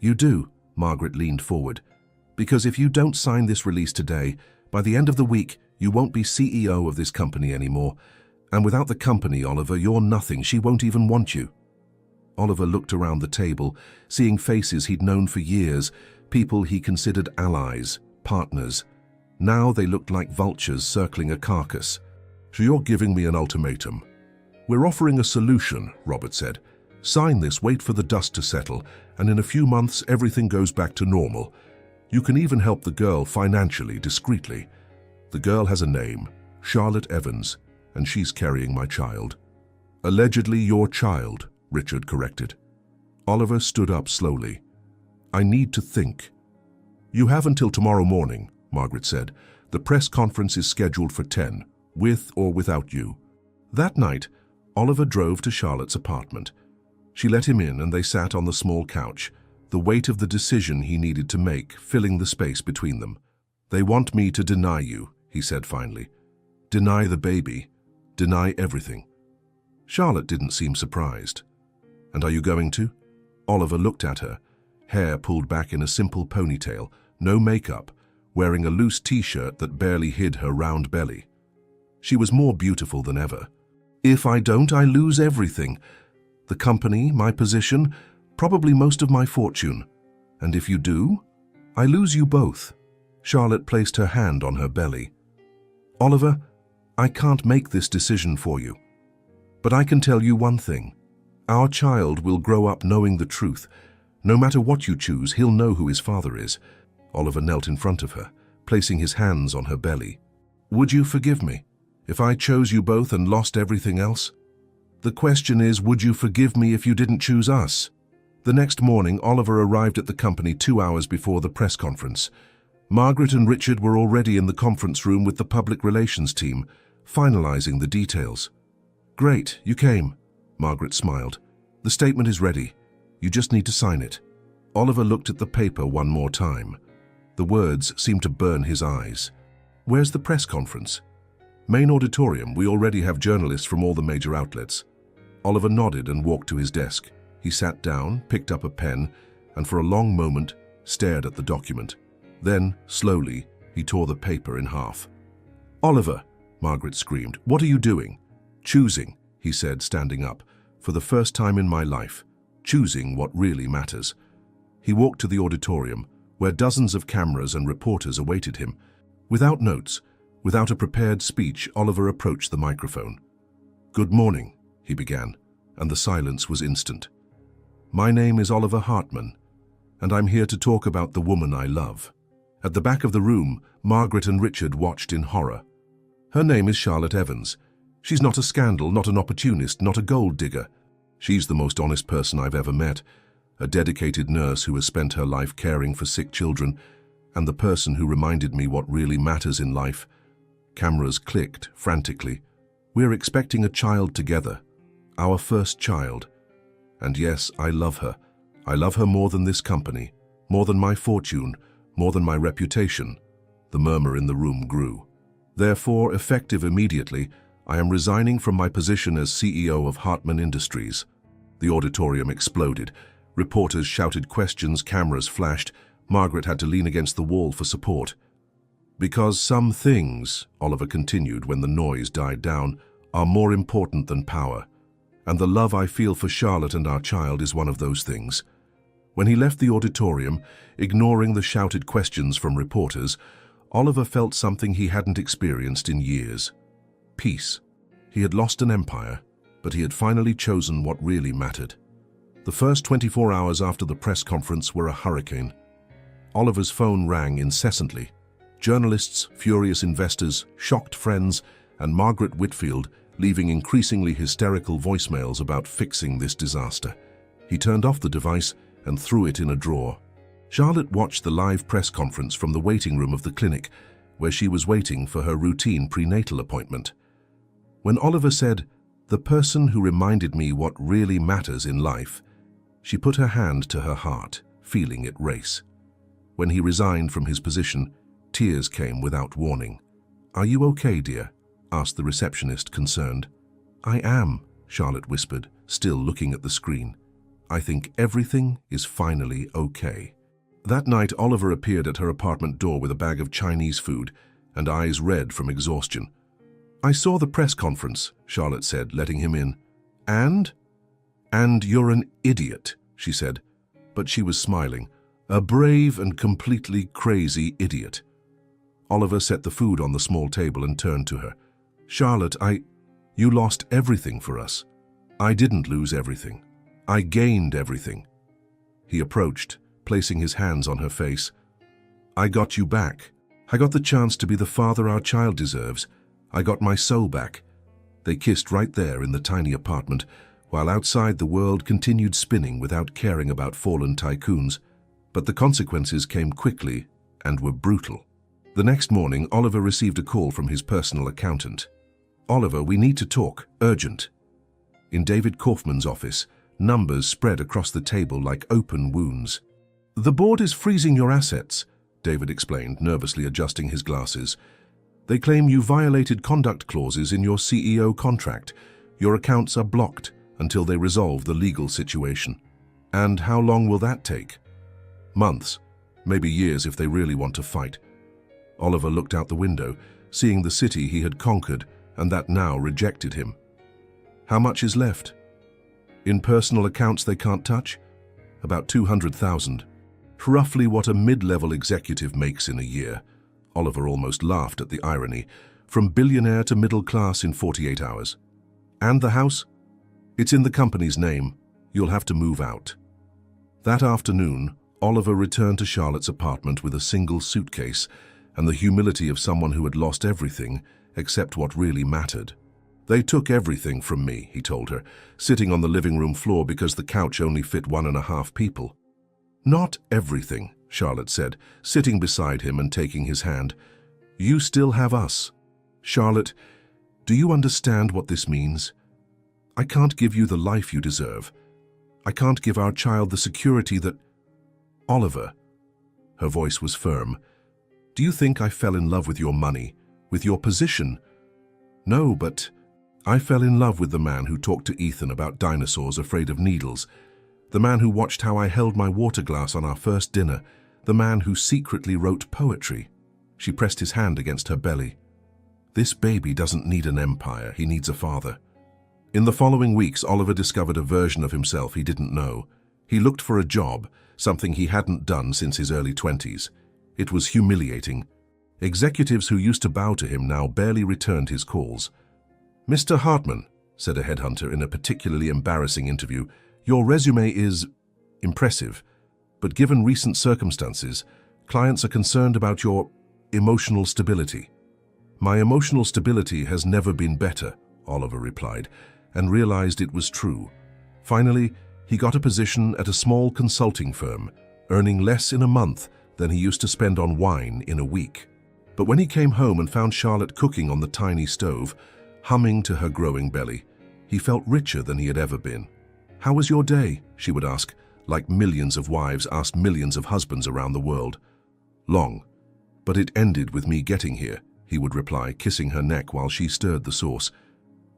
You do, Margaret leaned forward. Because if you don't sign this release today, by the end of the week, you won't be CEO of this company anymore. And without the company, Oliver, you're nothing. She won't even want you. Oliver looked around the table, seeing faces he'd known for years, people he considered allies, partners. Now they looked like vultures circling a carcass. So you're giving me an ultimatum. We're offering a solution, Robert said. Sign this, wait for the dust to settle, and in a few months everything goes back to normal. You can even help the girl financially, discreetly. The girl has a name, Charlotte Evans, and she's carrying my child. Allegedly your child, Richard corrected. Oliver stood up slowly. I need to think. You have until tomorrow morning, Margaret said. The press conference is scheduled for 10, with or without you. That night, Oliver drove to Charlotte's apartment. She let him in and they sat on the small couch, the weight of the decision he needed to make filling the space between them. They want me to deny you, he said finally. Deny the baby. Deny everything. Charlotte didn't seem surprised. And are you going to? Oliver looked at her, hair pulled back in a simple ponytail, no makeup, wearing a loose t-shirt that barely hid her round belly. She was more beautiful than ever. If I don't, I lose everything. The company, my position, probably most of my fortune. And if you do, I lose you both. Charlotte placed her hand on her belly. Oliver, I can't make this decision for you. But I can tell you one thing. Our child will grow up knowing the truth. No matter what you choose, he'll know who his father is. Oliver knelt in front of her, placing his hands on her belly. Would you forgive me if I chose you both and lost everything else? The question is, would you forgive me if you didn't choose us? The next morning, Oliver arrived at the company 2 hours before the press conference. Margaret and Richard were already in the conference room with the public relations team, finalizing the details. Great, you came. Margaret smiled. The statement is ready. You just need to sign it. Oliver looked at the paper one more time. The words seemed to burn his eyes. Where's the press conference? Main auditorium. We already have journalists from all the major outlets. Oliver nodded and walked to his desk. He sat down, picked up a pen, and for a long moment stared at the document. Then, slowly, he tore the paper in half. Oliver, Margaret screamed, what are you doing? Choosing, he said, standing up. For the first time in my life, choosing what really matters. He walked to the auditorium, where dozens of cameras and reporters awaited him. Without notes, without a prepared speech, Oliver approached the microphone. "Good morning," he began, and the silence was instant. "My name is Oliver Hartman, and I'm here to talk about the woman I love." At the back of the room, Margaret and Richard watched in horror. "Her name is Charlotte Evans. She's not a scandal, not an opportunist, not a gold digger. She's the most honest person I've ever met, a dedicated nurse who has spent her life caring for sick children, and the person who reminded me what really matters in life." Cameras clicked frantically. "We're expecting a child together, our first child. And yes, I love her. I love her more than this company, more than my fortune, more than my reputation." The murmur in the room grew. "Therefore, effective immediately, I am resigning from my position as CEO of Hartman Industries." The auditorium exploded. Reporters shouted questions, cameras flashed. Margaret had to lean against the wall for support. "Because some things," Oliver continued when the noise died down, "are more important than power. And the love I feel for Charlotte and our child is one of those things." When he left the auditorium, ignoring the shouted questions from reporters, Oliver felt something he hadn't experienced in years. Peace. He had lost an empire, but he had finally chosen what really mattered. The first 24 hours after the press conference were a hurricane. Oliver's phone rang incessantly. Journalists, furious investors, shocked friends, and Margaret Whitfield leaving increasingly hysterical voicemails about fixing this disaster. He turned off the device and threw it in a drawer. Charlotte watched the live press conference from the waiting room of the clinic, where she was waiting for her routine prenatal appointment. When Oliver said, "The person who reminded me what really matters in life," she put her hand to her heart, feeling it race. When he resigned from his position, tears came without warning. "Are you okay, dear?" asked the receptionist, concerned. "I am," Charlotte whispered, still looking at the screen. "I think everything is finally okay." That night, Oliver appeared at her apartment door with a bag of Chinese food and eyes red from exhaustion. "I saw the press conference," Charlotte said, letting him in. "And?" "And you're an idiot," she said, but she was smiling. "A brave and completely crazy idiot." Oliver set the food on the small table and turned to her. "Charlotte, you lost everything for us. I didn't lose everything. I gained everything." He approached, placing his hands on her face. "I got you back. I got the chance to be the father our child deserves. I got my soul back." They kissed right there in the tiny apartment, while outside the world continued spinning without caring about fallen tycoons. But the consequences came quickly and were brutal. The next morning, Oliver received a call from his personal accountant. "Oliver, we need to talk. Urgent." In David Kaufman's office, numbers spread across the table like open wounds. "The board is freezing your assets," David explained, nervously adjusting his glasses. "They claim you violated conduct clauses in your CEO contract. Your accounts are blocked until they resolve the legal situation." "And how long will that take?" "Months, maybe years if they really want to fight." Oliver looked out the window, seeing the city he had conquered and that now rejected him. "How much is left?" "In personal accounts they can't touch? About 200,000. Roughly what a mid-level executive makes in a year." Oliver almost laughed at the irony. "From billionaire to middle class in 48 hours. "And the house?" "It's in the company's name. You'll have to move out." That afternoon, Oliver returned to Charlotte's apartment with a single suitcase and the humility of someone who had lost everything except what really mattered. "They took everything from me," he told her, sitting on the living room floor because the couch only fit 1.5 people. "Not everything," Charlotte said, sitting beside him and taking his hand. "You still have us. Charlotte, do you understand what this means? I can't give you the life you deserve. I can't give our child the security that—" "Oliver," her voice was firm, "do you think I fell in love with your money, with your position? No, but I fell in love with the man who talked to Ethan about dinosaurs afraid of needles, the man who watched how I held my water glass on our first dinner, the man who secretly wrote poetry." She pressed his hand against her belly. "This baby doesn't need an empire, he needs a father." In the following weeks, Oliver discovered a version of himself he didn't know. He looked for a job, something he hadn't done since his early 20s. It was humiliating. Executives who used to bow to him now barely returned his calls. "Mr. Hartman," said a headhunter in a particularly embarrassing interview, "your resume is impressive, but given recent circumstances, clients are concerned about your emotional stability." "My emotional stability has never been better," Oliver replied, and realized it was true. Finally, he got a position at a small consulting firm, earning less in a month than he used to spend on wine in a week. But when he came home and found Charlotte cooking on the tiny stove, humming to her growing belly, he felt richer than he had ever been. "How was your day?" she would ask, like millions of wives asked millions of husbands around the world. "Long, but it ended with me getting here," he would reply, kissing her neck while she stirred the sauce.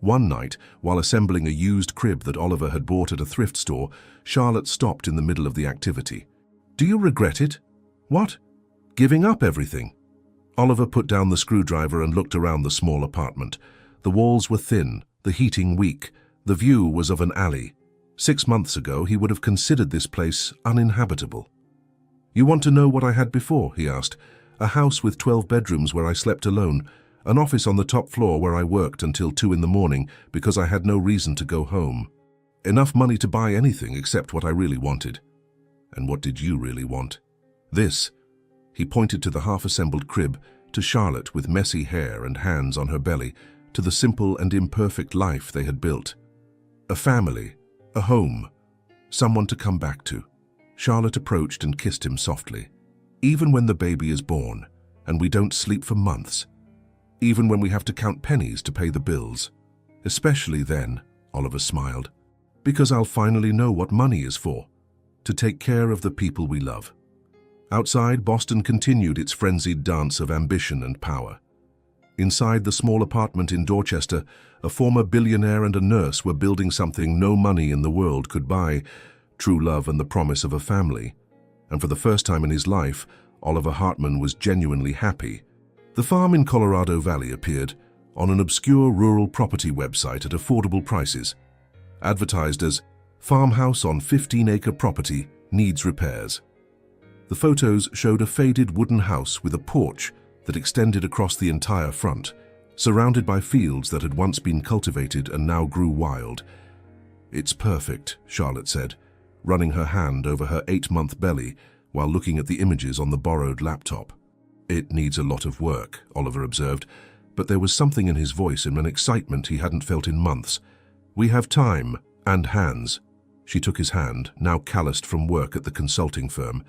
One night, while assembling a used crib that Oliver had bought at a thrift store, Charlotte stopped in the middle of the activity. "Do you regret it?" "What?" "Giving up everything." Oliver put down the screwdriver and looked around the small apartment. The walls were thin, the heating weak, the view was of an alley. 6 months ago, he would have considered this place uninhabitable. "You want to know what I had before?" he asked. "A house with 12 bedrooms where I slept alone, an office on the top floor where I worked until 2 in the morning because I had no reason to go home. Enough money to buy anything except what I really wanted." "And what did you really want?" "This." He pointed to the half-assembled crib, to Charlotte with messy hair and hands on her belly, to the simple and imperfect life they had built. A family, a home, someone to come back to. Charlotte approached and kissed him softly. "Even when the baby is born, and we don't sleep for months. Even when we have to count pennies to pay the bills. Especially then," Oliver smiled, "because I'll finally know what money is for. To take care of the people we love." Outside, Boston continued its frenzied dance of ambition and power. Inside the small apartment in Dorchester, a former billionaire and a nurse were building something no money in the world could buy: true love and the promise of a family. And for the first time in his life, Oliver Hartman was genuinely happy. The farm in Colorado Valley appeared on an obscure rural property website at affordable prices, advertised as "Farmhouse on 15-acre property needs repairs." The photos showed a faded wooden house with a porch that extended across the entire front, surrounded by fields that had once been cultivated and now grew wild. "It's perfect," Charlotte said, running her hand over her 8-month belly while looking at the images on the borrowed laptop. "It needs a lot of work," Oliver observed, but there was something in his voice and an excitement he hadn't felt in months. "We have time and hands." She took his hand, now calloused from work at the consulting firm.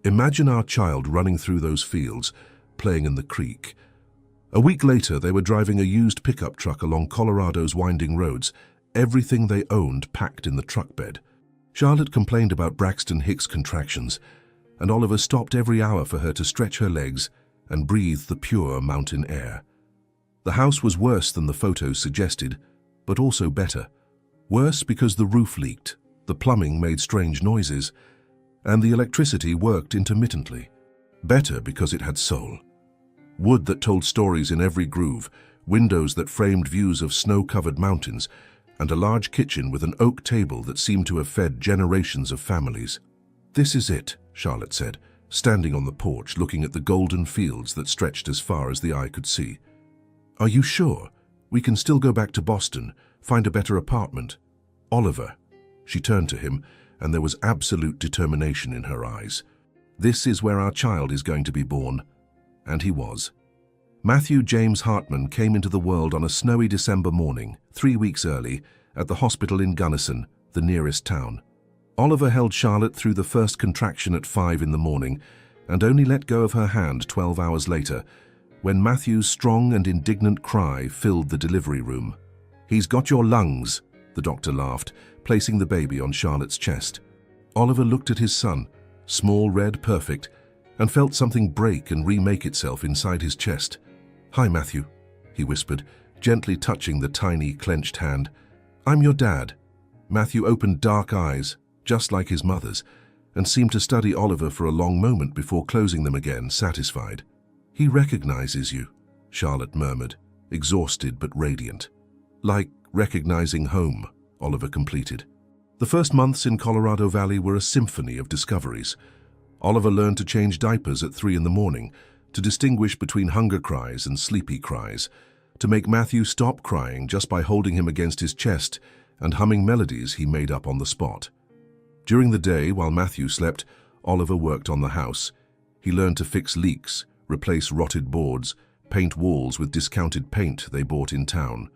"Imagine our child running through those fields, playing in the creek." A week later, they were driving a used pickup truck along Colorado's winding roads, everything they owned packed in the truck bed. Charlotte complained about Braxton Hicks' contractions, and Oliver stopped every hour for her to stretch her legs and breathe the pure mountain air. The house was worse than the photos suggested, but also better. Worse because the roof leaked, the plumbing made strange noises, and the electricity worked intermittently. Better because it had soul. Wood that told stories in every groove, windows that framed views of snow-covered mountains, and a large kitchen with an oak table that seemed to have fed generations of families. "This is it," Charlotte said, standing on the porch looking at the golden fields that stretched as far as the eye could see. "Are you sure? We can still go back to Boston, find a better apartment." "Oliver." She turned to him, and there was absolute determination in her eyes. "This is where our child is going to be born." And he was. Matthew James Hartman came into the world on a snowy December morning, 3 weeks early, at the hospital in Gunnison, the nearest town. Oliver held Charlotte through the first contraction at 5 in the morning, and only let go of her hand 12 hours later, when Matthew's strong and indignant cry filled the delivery room. "He's got your lungs," the doctor laughed, placing the baby on Charlotte's chest. Oliver looked at his son, small, red, perfect, and felt something break and remake itself inside his chest. "Hi, Matthew," he whispered, gently touching the tiny, clenched hand. "I'm your dad." Matthew opened dark eyes, just like his mother's, and seemed to study Oliver for a long moment before closing them again, satisfied. "He recognizes you," Charlotte murmured, exhausted but radiant. "Like recognizing home," Oliver completed. The first months in Colorado Valley were a symphony of discoveries. Oliver learned to change diapers at 3 in the morning, to distinguish between hunger cries and sleepy cries, to make Matthew stop crying just by holding him against his chest and humming melodies he made up on the spot. During the day, while Matthew slept, Oliver worked on the house. He learned to fix leaks, replace rotted boards, paint walls with discounted paint they bought in town.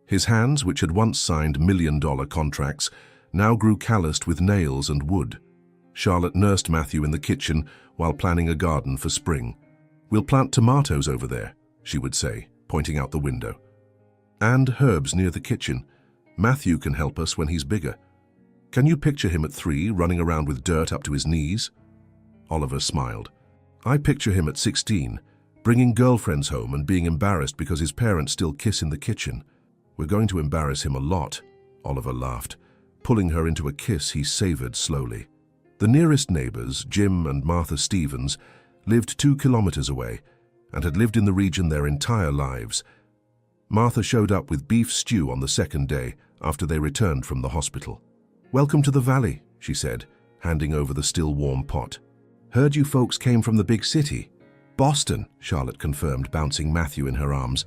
His hands, which had once signed million-dollar contracts, now grew calloused with nails and wood. Charlotte nursed Matthew in the kitchen while planning a garden for spring. "We'll plant tomatoes over there," she would say, pointing out the window. "And herbs near the kitchen. Matthew can help us when he's bigger. Can you picture him at 3, running around with dirt up to his knees?" Oliver smiled. "I picture him at 16, bringing girlfriends home and being embarrassed because his parents still kiss in the kitchen." "We're going to embarrass him a lot," Oliver laughed, pulling her into a kiss he savored slowly. The nearest neighbors, Jim and Martha Stevens, lived 2 kilometers away and had lived in the region their entire lives. Martha showed up with beef stew on the second day after they returned from the hospital. "Welcome to the valley," she said, handing over the still warm pot. "Heard you folks came from the big city." "Boston," Charlotte confirmed, bouncing Matthew in her arms.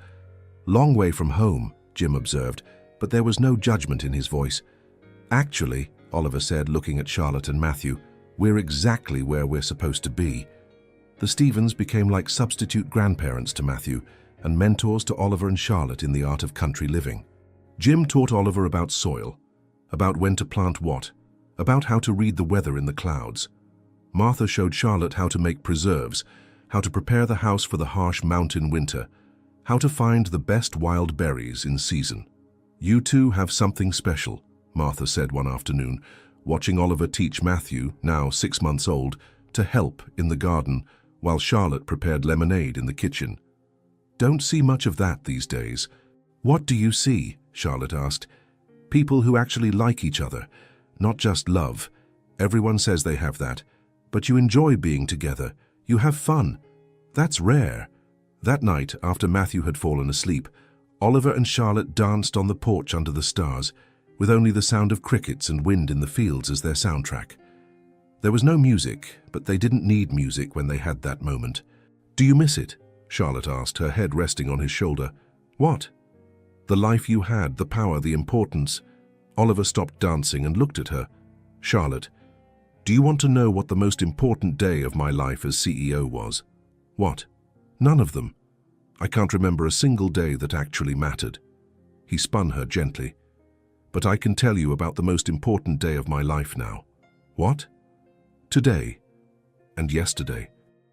"Long way from home," Jim observed, but there was no judgment in his voice. "Actually," Oliver said, looking at Charlotte and Matthew, "we're exactly where we're supposed to be." The Stevens became like substitute grandparents to Matthew and mentors to Oliver and Charlotte in the art of country living. Jim taught Oliver about soil, about when to plant what, about how to read the weather in the clouds. Martha showed Charlotte how to make preserves, how to prepare the house for the harsh mountain winter, how to find the best wild berries in season. "You two have something special," Martha said one afternoon, watching Oliver teach Matthew, now 6 months old, to help in the garden while Charlotte prepared lemonade in the kitchen. "Don't see much of that these days." "What do you see?" Charlotte asked. "People who actually like each other, not just love. Everyone says they have that, but you enjoy being together. You have fun. That's rare." That night, after Matthew had fallen asleep, Oliver and Charlotte danced on the porch under the stars, with only the sound of crickets and wind in the fields as their soundtrack. There was no music, but they didn't need music when they had that moment. "Do you miss it?" Charlotte asked, her head resting on his shoulder. "What?" "The life you had, the power, the importance." Oliver stopped dancing and looked at her. "Charlotte, do you want to know what the most important day of my life as CEO was?" "What?" "None of them. I can't remember a single day that actually mattered." He spun her gently. "But I can tell you about the most important day of my life now." "What?" "Today. And yesterday.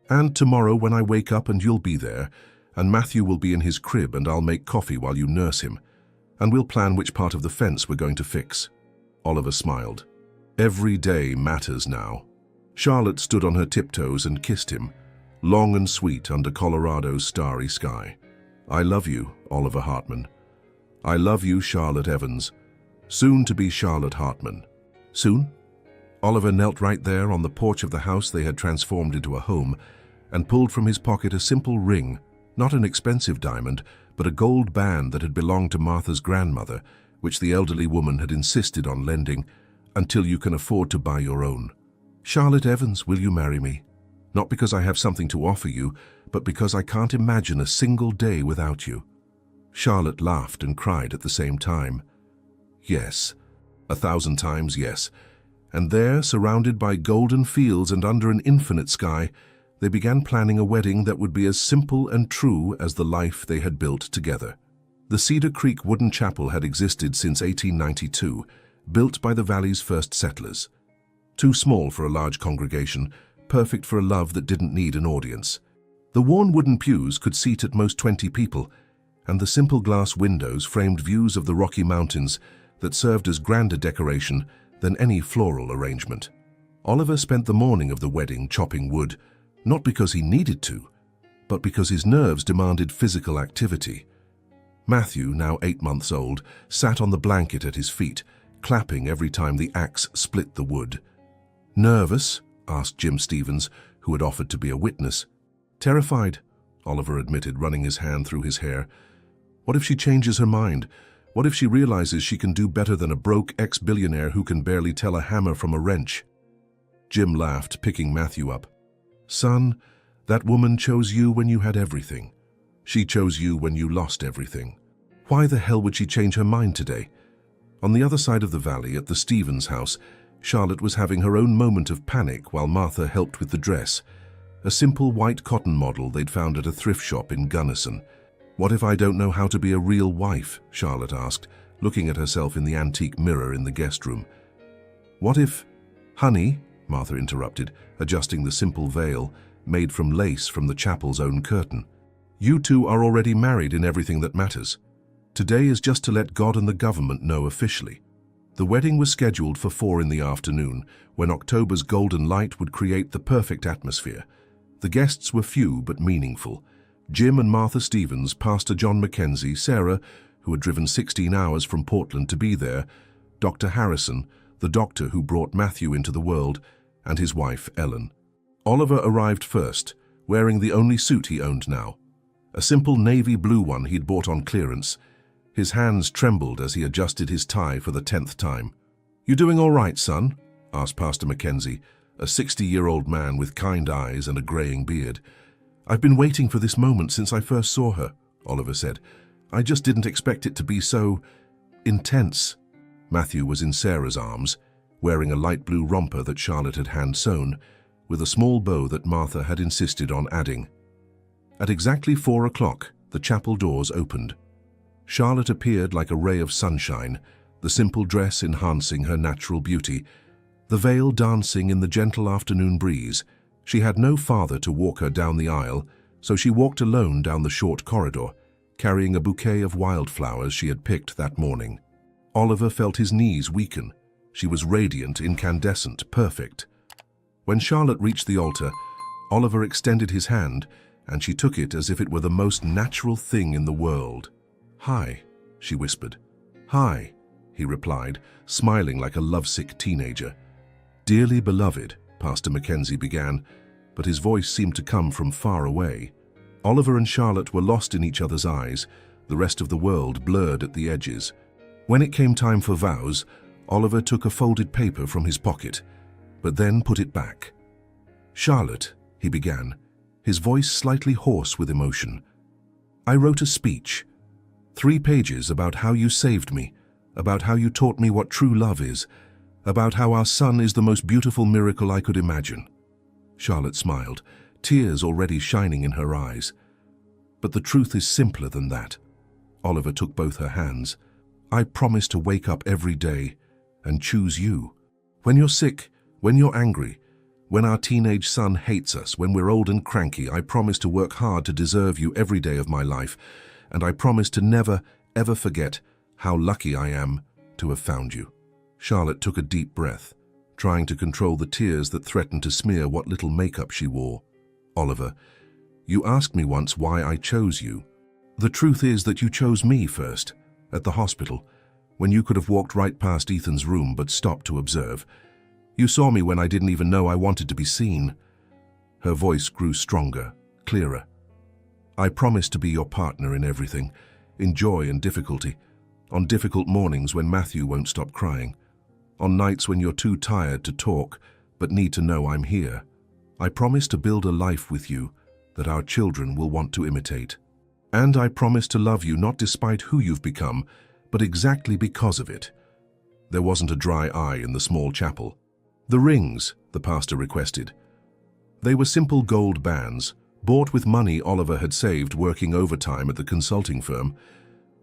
And tomorrow when I wake up and you'll be there, and Matthew will be in his crib and I'll make coffee while you nurse him, and we'll plan which part of the fence we're going to fix." Oliver smiled. "Every day matters now." Charlotte stood on her tiptoes and kissed him, long and sweet under Colorado's starry sky. "I love you, Oliver Hartman. I love you, Charlotte Evans. Soon to be Charlotte Hartman." "Soon?" Oliver knelt right there on the porch of the house they had transformed into a home and pulled from his pocket a simple ring, not an expensive diamond, but a gold band that had belonged to Martha's grandmother, which the elderly woman had insisted on lending until you can afford to buy your own. "Charlotte Evans, will you marry me? Not because I have something to offer you, but because I can't imagine a single day without you." Charlotte laughed and cried at the same time. Yes, 1,000 times yes. And there, surrounded by golden fields and under an infinite sky, they began planning a wedding that would be as simple and true as the life they had built together. The Cedar Creek wooden chapel had existed since 1892, built by the valley's first settlers. Too small for a large congregation, perfect for a love that didn't need an audience. The worn wooden pews could seat at most 20 people, and the simple glass windows framed views of the Rocky Mountains that served as grander decoration than any floral arrangement. Oliver spent the morning of the wedding chopping wood, not because he needed to, but because his nerves demanded physical activity. Matthew, now 8 months old, sat on the blanket at his feet, clapping every time the axe split the wood. "Nervous?" asked Jim Stevens, who had offered to be a witness. "Terrified," Oliver admitted, running his hand through his hair. "What if she changes her mind? What if she realizes she can do better than a broke ex-billionaire who can barely tell a hammer from a wrench?" Jim laughed, picking Matthew up. "Son, That woman chose you when you had everything. She chose you when you lost everything. Why the hell would she change her mind today? On the other side of the valley, at the Stevens house, Charlotte was having her own moment of panic while Martha helped with the dress. A simple white cotton model they'd found at a thrift shop in Gunnison. "What if I don't know how to be a real wife?" Charlotte asked, looking at herself in the antique mirror in the guest room. "What if—" "Honey," Martha interrupted, adjusting the simple veil, made from lace from the chapel's own curtain. "You two are already married in everything that matters. Today is just to let God and the government know officially." The wedding was scheduled for 4 in the afternoon, when October's golden light would create the perfect atmosphere. The guests were few but meaningful. Jim and Martha Stevens, Pastor John Mackenzie, Sarah, who had driven 16 hours from Portland to be there, Dr. Harrison, the doctor who brought Matthew into the world, and his wife, Ellen. Oliver arrived first, wearing the only suit he owned now, a simple navy blue one he'd bought on clearance. His hands trembled as he adjusted his tie for the 10th time. "You doing all right, son?" asked Pastor Mackenzie, a 60-year-old man with kind eyes and a graying beard. "I've been waiting for this moment since I first saw her," Oliver said. "I just didn't expect it to be so intense." Matthew was in Sarah's arms, wearing a light blue romper that Charlotte had hand-sewn, with a small bow that Martha had insisted on adding. At exactly 4 o'clock, the chapel doors opened. Charlotte appeared like a ray of sunshine, the simple dress enhancing her natural beauty, the veil dancing in the gentle afternoon breeze. She had no father to walk her down the aisle, so she walked alone down the short corridor, carrying a bouquet of wildflowers she had picked that morning. Oliver felt his knees weaken. She was radiant, incandescent, perfect. When Charlotte reached the altar, Oliver extended his hand, and she took it as if it were the most natural thing in the world. "Hi," she whispered. "Hi," he replied, smiling like a lovesick teenager. "Dearly beloved," Pastor Mackenzie began, but his voice seemed to come from far away. Oliver and Charlotte were lost in each other's eyes, the rest of the world blurred at the edges. When it came time for vows, Oliver took a folded paper from his pocket, but then put it back. "Charlotte," he began, his voice slightly hoarse with emotion. "I wrote a speech. 3 pages about how you saved me, about how you taught me what true love is, about how our son is the most beautiful miracle I could imagine." Charlotte smiled, tears already shining in her eyes. "But the truth is simpler than that." Oliver took both her hands. "I promise to wake up every day and choose you. When you're sick, when you're angry, when our teenage son hates us, when we're old and cranky, I promise to work hard to deserve you every day of my life, and I promise to never, ever forget how lucky I am to have found you." Charlotte took a deep breath, trying to control the tears that threatened to smear what little makeup she wore. "Oliver, you asked me once why I chose you. The truth is that you chose me first, at the hospital, when you could have walked right past Ethan's room but stopped to observe. You saw me when I didn't even know I wanted to be seen." Her voice grew stronger, clearer. "I promise to be your partner in everything, in joy and difficulty, on difficult mornings when Matthew won't stop crying, on nights when you're too tired to talk but need to know I'm here. I promise to build a life with you that our children will want to imitate. And I promise to love you not despite who you've become, but exactly because of it." There wasn't a dry eye in the small chapel. "The rings," the pastor requested. They were simple gold bands, bought with money Oliver had saved working overtime at the consulting firm.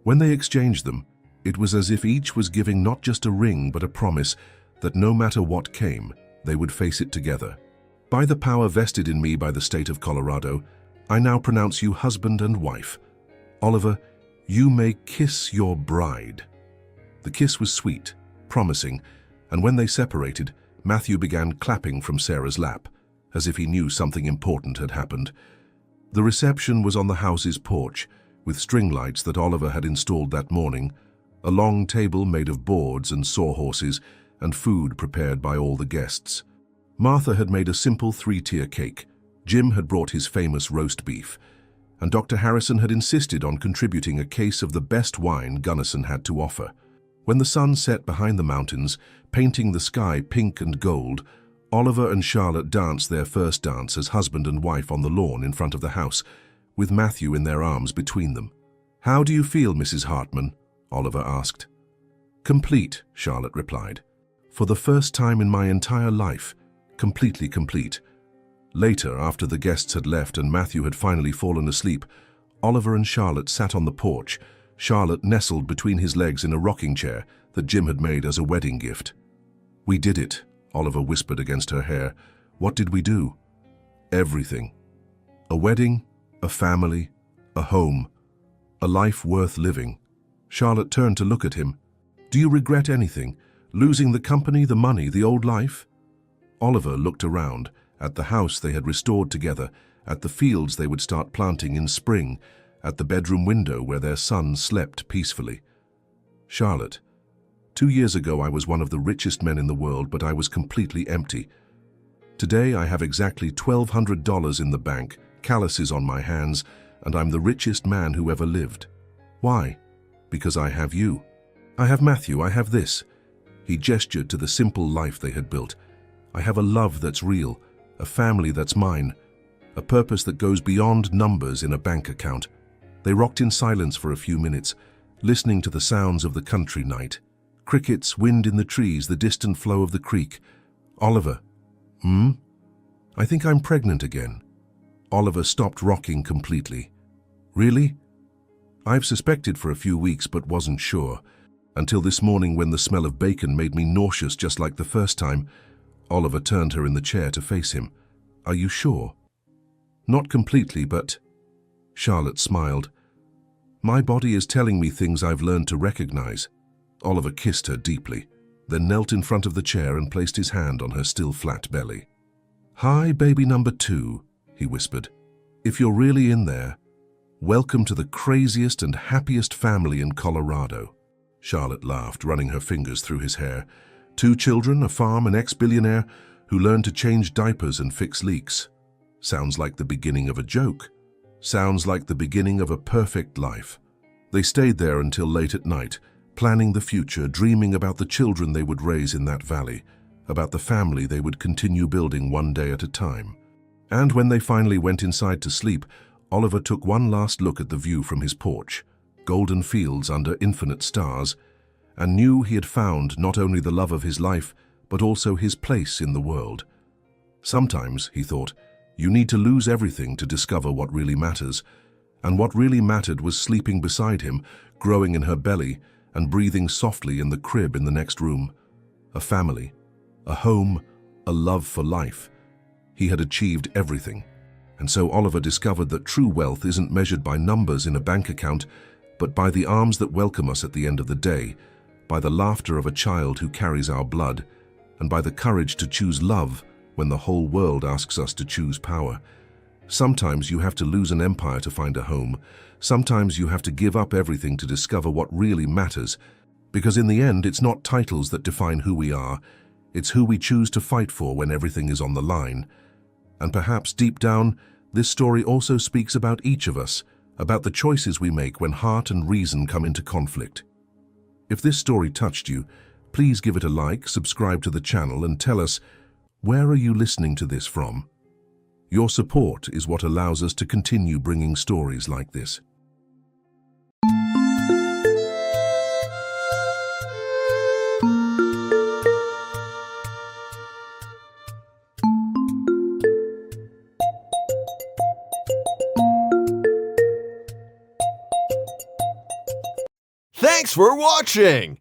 When they exchanged them, it was as if each was giving not just a ring but a promise that no matter what came, they would face it together. "By the power vested in me by the state of Colorado, I now pronounce you husband and wife. Oliver, you may kiss your bride." The kiss was sweet, promising, and when they separated, Matthew began clapping from Sarah's lap, as if he knew something important had happened. The reception was on the house's porch, with string lights that Oliver had installed that morning, a long table made of boards and sawhorses, and food prepared by all the guests. Martha had made a simple 3-tier cake, Jim had brought his famous roast beef, and Dr. Harrison had insisted on contributing a case of the best wine Gunnison had to offer. When the sun set behind the mountains, painting the sky pink and gold, Oliver and Charlotte danced their first dance as husband and wife on the lawn in front of the house, with Matthew in their arms between them. "How do you feel, Mrs. Hartman?" Oliver asked. "Complete," Charlotte replied. "For the first time in my entire life, completely complete." Later, after the guests had left and Matthew had finally fallen asleep, Oliver and Charlotte sat on the porch, Charlotte nestled between his legs in a rocking chair that Jim had made as a wedding gift. "We did it," Oliver whispered against her hair. "What did we do?" "Everything. A wedding, a family, a home, a life worth living." Charlotte turned to look at him. "Do you regret anything? Losing the company, the money, the old life?" Oliver looked around, at the house they had restored together, at the fields they would start planting in spring, at the bedroom window where their son slept peacefully. "Charlotte, 2 years ago I was one of the richest men in the world, but I was completely empty. Today I have exactly $1,200 in the bank, calluses on my hands, and I'm the richest man who ever lived. Why? Because I have you. I have Matthew, I have this." He gestured to the simple life they had built. "I have a love that's real, a family that's mine, a purpose that goes beyond numbers in a bank account." They rocked in silence for a few minutes, listening to the sounds of the country night. Crickets, wind in the trees, the distant flow of the creek. "Oliver." "I think I'm pregnant again." Oliver stopped rocking completely. "Really?" "I've suspected for a few weeks but wasn't sure. Until this morning when the smell of bacon made me nauseous just like the first time." Oliver turned her in the chair to face him. "Are you sure?" "Not completely, but..." Charlotte smiled. "My body is telling me things I've learned to recognize." Oliver kissed her deeply, then knelt in front of the chair and placed his hand on her still flat belly. "Hi, baby number 2, he whispered. "If you're really in there, welcome to the craziest and happiest family in Colorado." Charlotte laughed, running her fingers through his hair. 2 children, a farm, an ex-billionaire who learned to change diapers and fix leaks. Sounds like the beginning of a joke. Sounds like the beginning of a perfect life. They stayed there until late at night, planning the future, dreaming about the children they would raise in that valley, about the family they would continue building one day at a time. And when they finally went inside to sleep, Oliver took one last look at the view from his porch, golden fields under infinite stars, and knew he had found not only the love of his life, but also his place in the world. Sometimes, he thought, you need to lose everything to discover what really matters, and what really mattered was sleeping beside him, growing in her belly, and breathing softly in the crib in the next room. A family, a home, a love for life. He had achieved everything. And so Oliver discovered that true wealth isn't measured by numbers in a bank account, but by the arms that welcome us at the end of the day, by the laughter of a child who carries our blood, and by the courage to choose love when the whole world asks us to choose power. Sometimes you have to lose an empire to find a home. Sometimes you have to give up everything to discover what really matters, because in the end it's not titles that define who we are, it's who we choose to fight for when everything is on the line. And perhaps deep down, this story also speaks about each of us, about the choices we make when heart and reason come into conflict. If this story touched you, please give it a like, subscribe to the channel, and tell us, where are you listening to this from? Your support is what allows us to continue bringing stories like this. Thanks for watching!